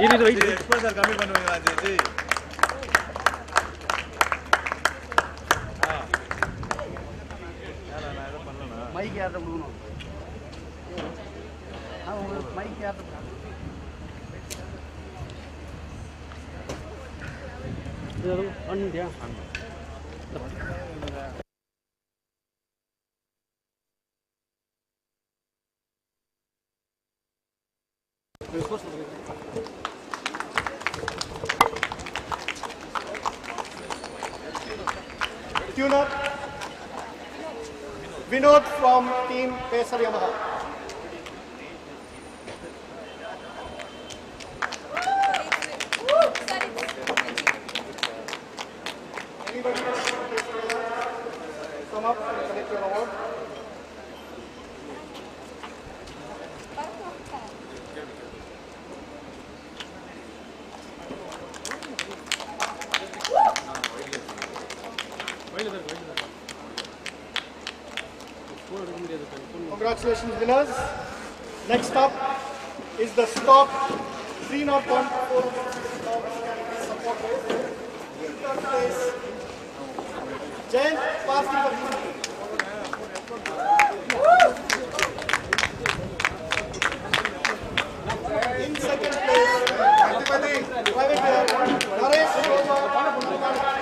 exposure கம்மி பண்ணுவீங்களா G நான் எதுவும் பண்ணலண்ணா mic யார்கிட்ட கொடுக்கணும் உங்களுக்கு mic யார்கிட்ட பண்ணிட்டியா Tuner Vinod from team Pesar Yamaha. Anybody come up and collect your award? Congratulations, winners. Next up is the stock 301 support race. In third place, Jain Parthi. In second place, private Naresh Sharma.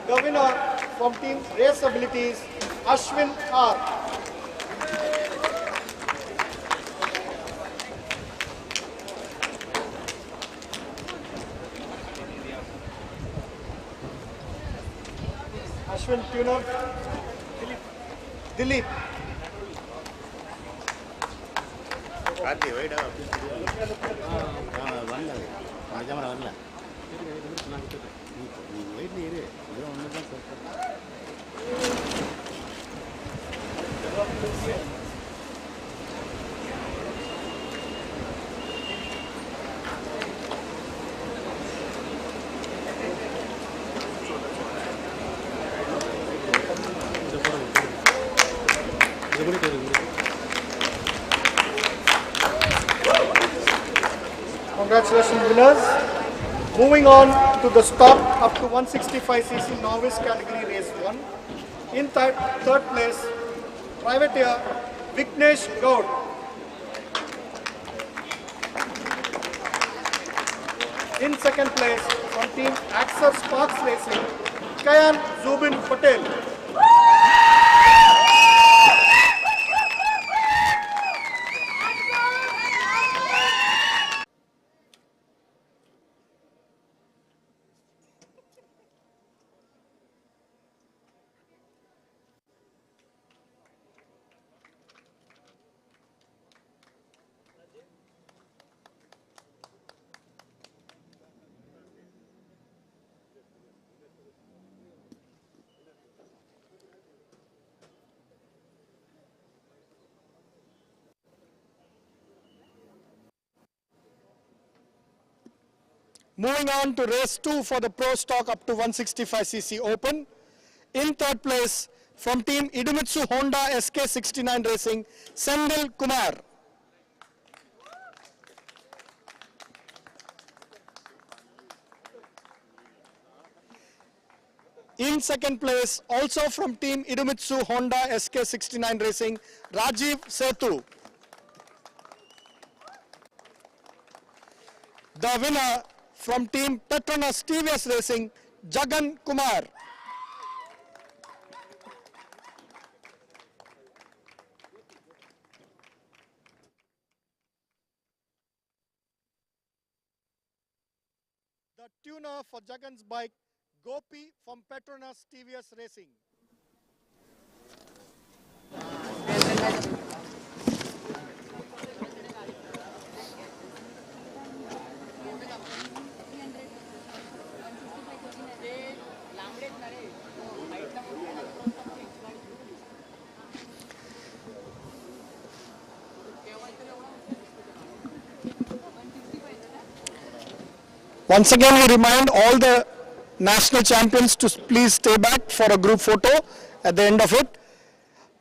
The winner from team Race Abilities, Ashwin R. Ashwin Tuner, Dilip. Karthi வைடா வரல camera வரல நீ வெயிட்ல இரு இது ஒன்று தான் Congratulations, winners. Moving on to the stop up to 165cc novice category race 1. In third place, privateer Vignesh Gaud. In second place, from team Axer Sparks Racing, Kayan Zubin Patel. Moving on to race 2 for the Pro Stock up to 165cc Open. In third place, from team Idemitsu Honda SK69 Racing, Sendil Kumar. In second place, also from team Idemitsu Honda SK69 Racing, Rajiv Setu. The winner from team Petronas TVS Racing, Jagan Kumar. The tuner for Jagan's bike, Gopi from Petronas TVS Racing. Once again, we remind all the national champions to please stay back for a group photo at the end of it.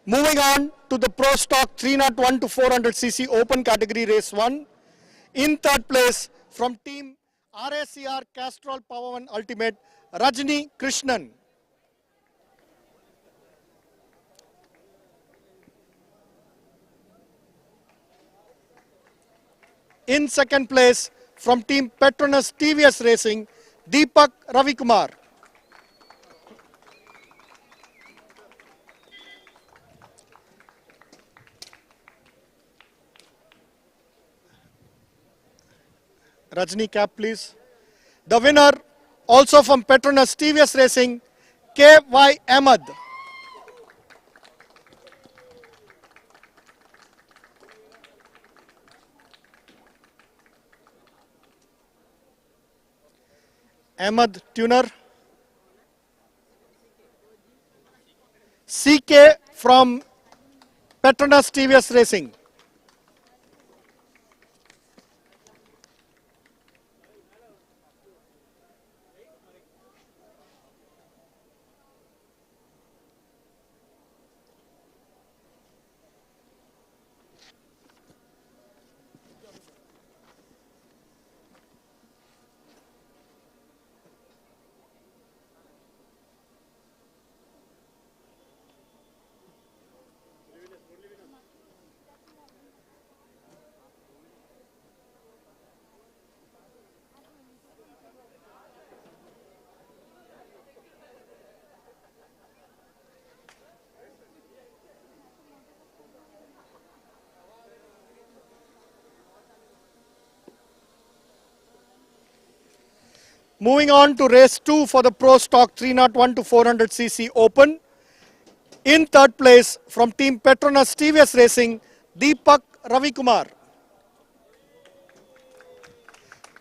Moving on to the Pro Stock 301 to 400cc Open Category Race 1. In third place from Team RACR Castrol Power One Ultimate, Rajni Krishnan. In second place from Team Petronas TVS Racing, Deepak Ravikumar. Rajni cap please. The winner also from Petronas TVS Racing, K.Y. Ahmed. Ahmed Tuner. CK from Petronas TVS Racing. Moving on to race 2 for the Pro Stock 301 to 400cc Open. In third place from Team Petronas TVS Racing, Deepak Ravikumar.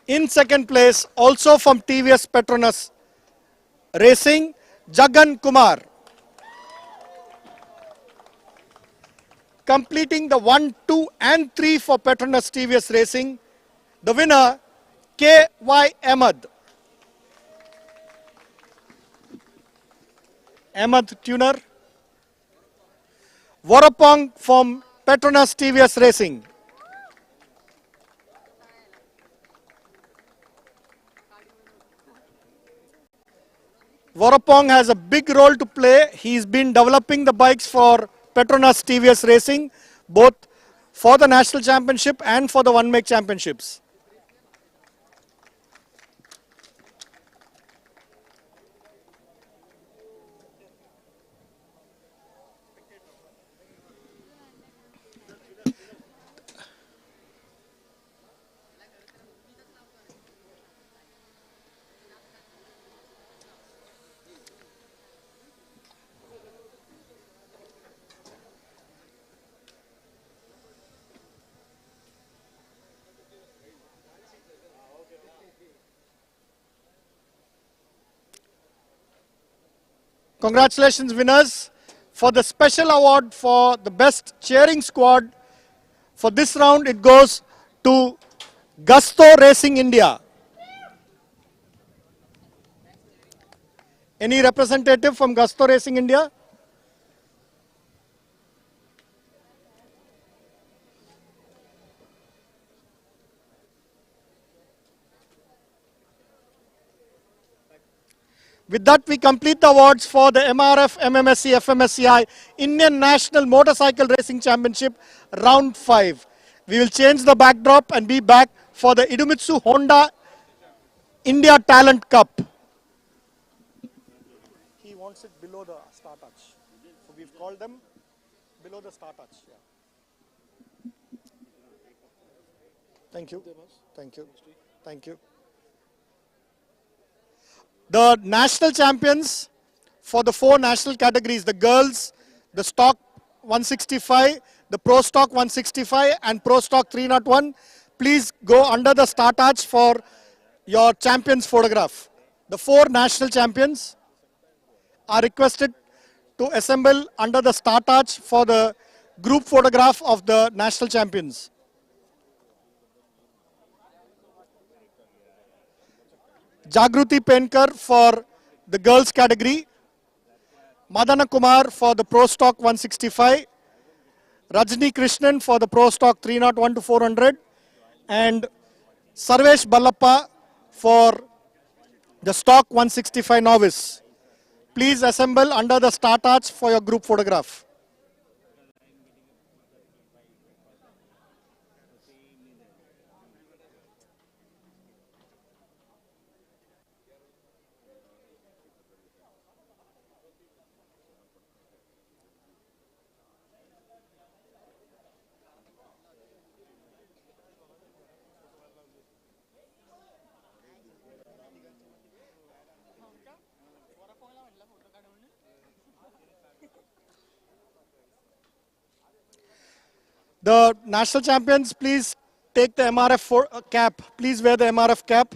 In second place, also from TVS Petronas Racing, Jagan Kumar. Completing the 1, 2 and 3 for Petronas TVS Racing, the winner, K.Y. Ahmed. Ahmed Tuner. Warapong from Petronas TVS Racing. Warapong has a big role to play. He's been developing the bikes for Petronas TVS Racing, both for the National Championship and for the One Make Championships. Congratulations winners. For the special award for the best cheering squad, for this round it goes to Gusto Racing India. Any representative from Gusto Racing India? With that, we complete the awards for the MRF MMSC fmsci Indian National Motorcycle Racing Championship Round 5. We will change the backdrop and be back for the Idemitsu Honda India Talent Cup. He wants it below the star touch. So we've called them below the star touch. Yeah. Thank you. Thank you. Thank you. The national champions for the 4 national categories, the girls, the stock 165, the pro stock 165 and pro stock 301, please go under the start arch for your champions photograph. The 4 national champions are requested to assemble under the start arch for the group photograph of the national champions. Jagruti Penkar for the girls category, Madana Kumar for the Pro Stock 165, Rajni Krishnan for the Pro Stock 301 to 400, and Sarvesh Ballappa for the Stock 165 Novice. Please assemble under the start arch for your group photograph. The national champions, please take the MRF cap. Please wear the MRF cap.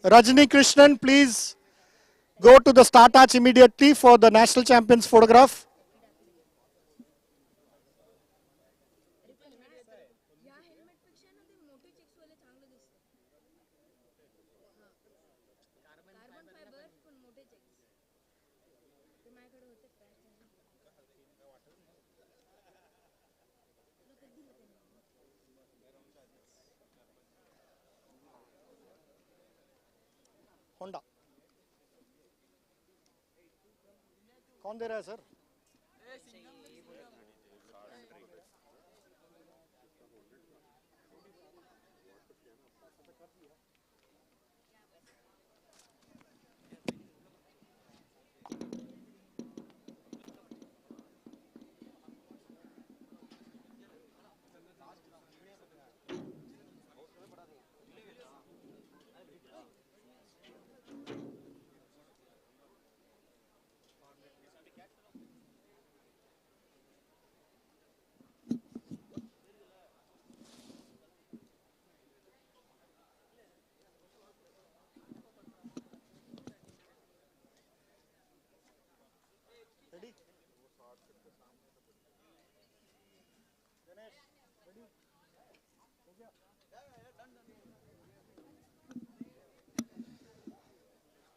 Rajni Krishnan, please go to the start arch immediately for the national champions photograph. Honda. कौन दे रहा है sir?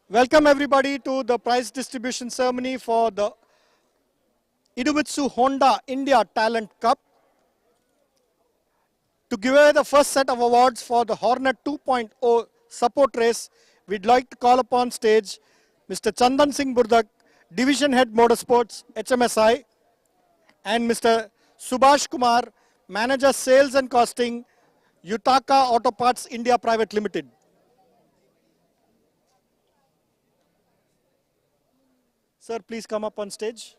Welcome everybody to the prize distribution ceremony for the Idubitsu Honda India Talent Cup. To give away the first set of awards for the Hornet 2.0 support race, we'd like to call upon stage Mr. Chandan Singh Burdak, Division Head Motorsports, HMSI, and Mr. Subhash Kumar, Manager Sales and Costing, Yutaka Auto Parts India Private Limited. Sir, please come up on stage.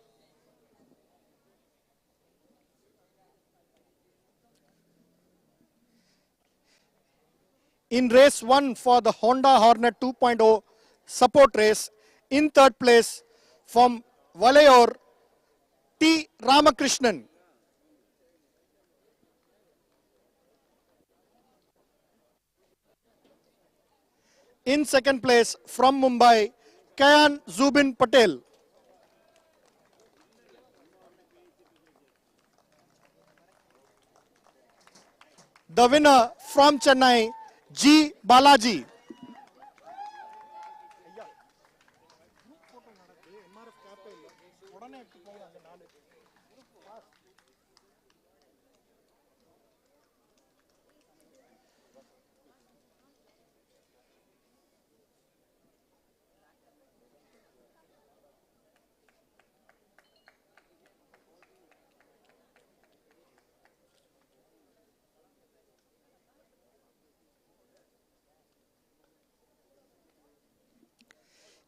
In race 1 for the Honda Hornet 2.0 support race, in third place from Valayor, T. Ramakrishnan. In second place from Mumbai, Kayan Zubin Patel. The winner from Chennai, G. Balaji.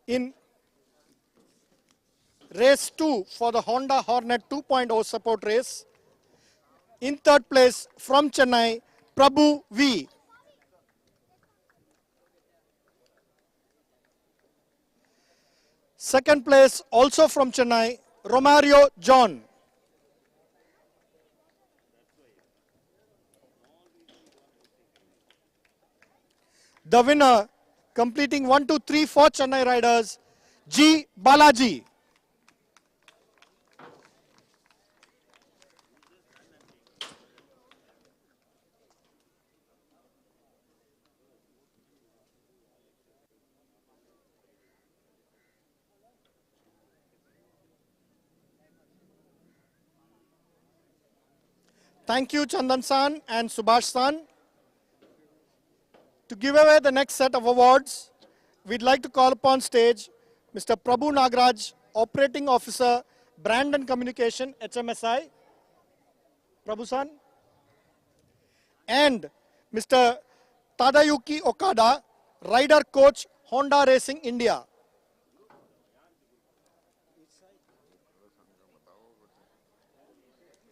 In race 2 for the Honda Hornet 2.0 support race, in third place from Chennai, Prabhu V. Second place also from Chennai, Romario John. The winner, completing 1, 2, 3 for Chennai Riders, G. Balaji. Thank you, Chandan San and Subhash San. To give away the next set of awards, we'd like to call upon stage Mr. Prabhu Nagraj, Operating Officer, Brand and Communication, HMSI. Prabhu San. And Mr. Tadayuki Okada, Rider Coach, Honda Racing India.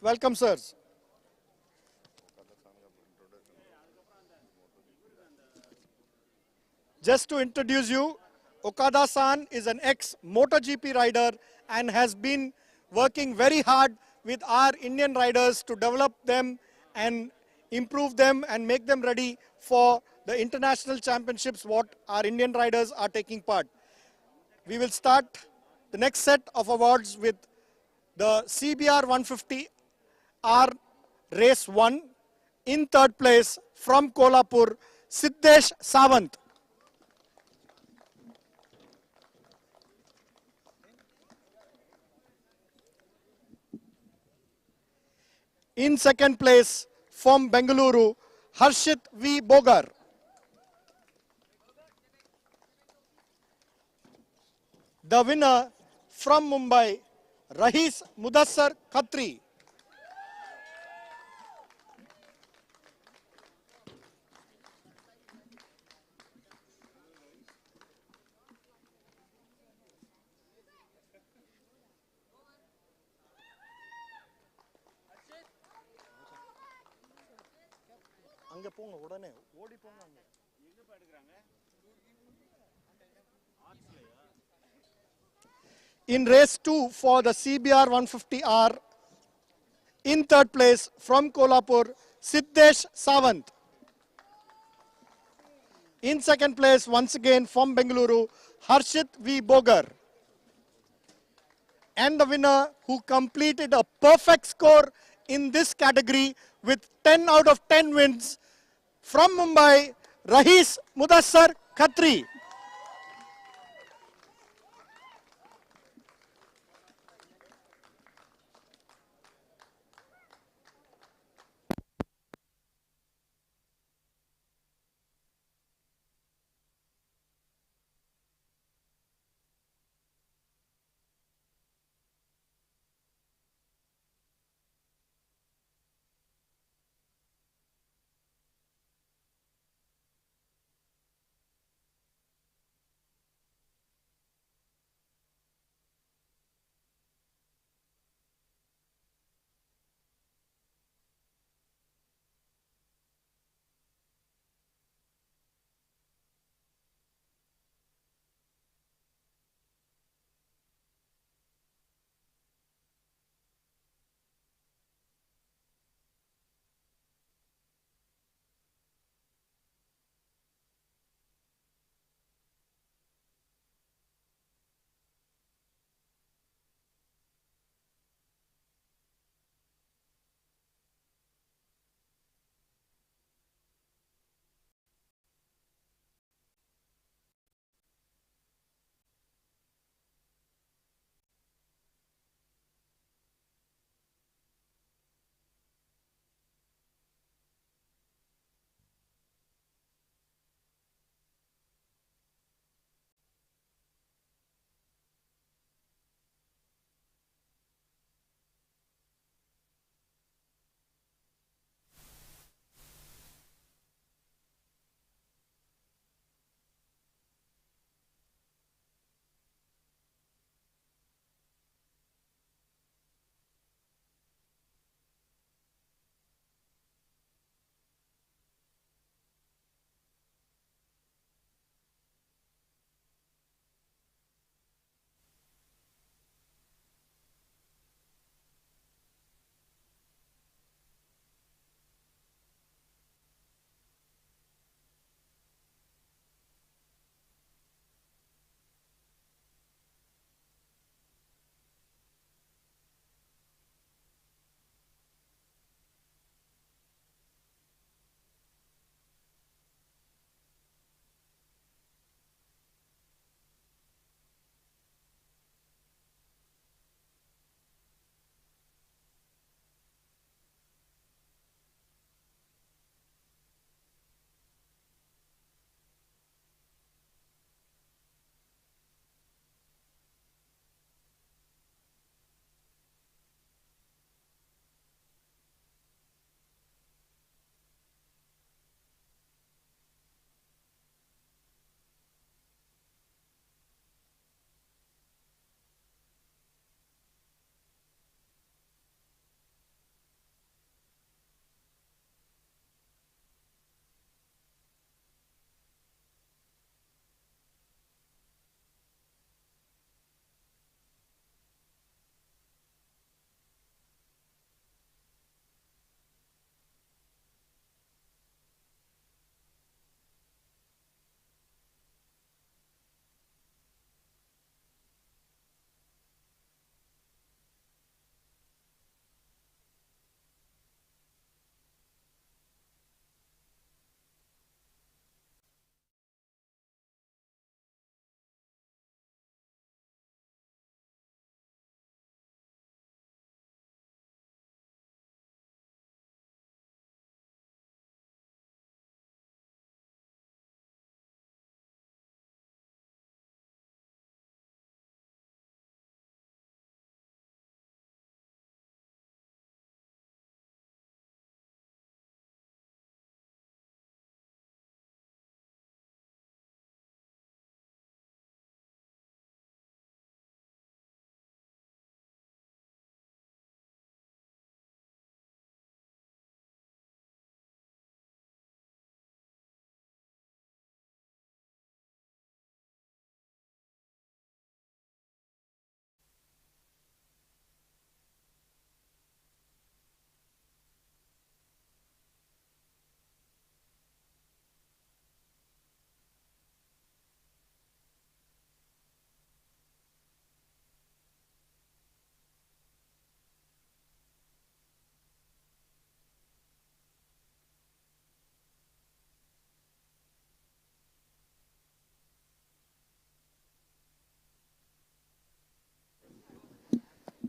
Welcome, sirs. Just to introduce you, Okada-san is an ex-MotoGP rider and has been working very hard with our Indian riders to develop them and improve them and make them ready for the international championships what our Indian riders are taking part. We will start the next set of awards with the CBR 150R Race 1. In third place from Kolhapur, Siddesh Sawant. In second place from Bengaluru, Harshit V. Bogar. The winner from Mumbai, Rahis Mudassar Khatri. அங்க போங்க உடனே ஓடி போங்க அங்க எங்கப்பா எடுக்கறாங்க In race 2 for the CBR 150R, in third place from Kolhapur, Siddesh Sawant. In second place once again from Bengaluru, Harshit V. Bogar. And the winner who completed a perfect score in this category with 10 out of 10 wins from Mumbai, Rahis Mudassar Khatri.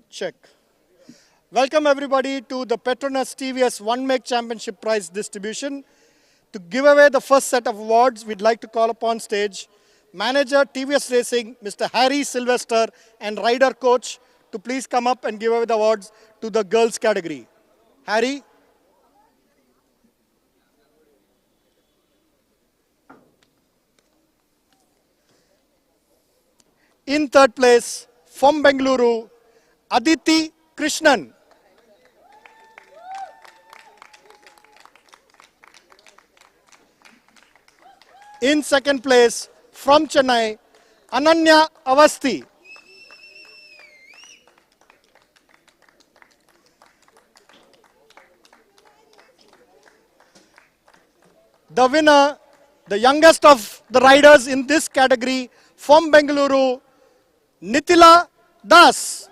Check. Welcome everybody to the Petronas TVS One Make Championship Prize distribution. To give away the first set of awards, we'd like to call upon stage Manager TVS Racing, Mr. Harry Sylvester, and Rider Coach to please come up and give away the awards to the girls category. Harry. In third place, from Bengaluru, Aditi Krishnan. In second place, from Chennai, Ananya Avasti. The winner, the youngest of the riders in this category, from Bengaluru, Nitila Das.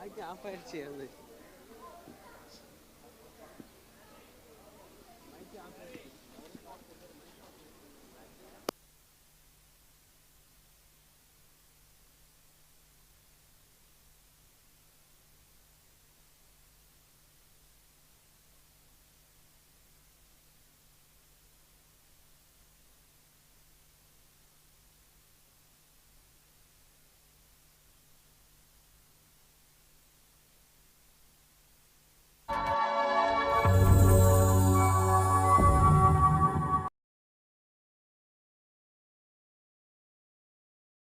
மைக்கு off ஆயிடுச்சு அது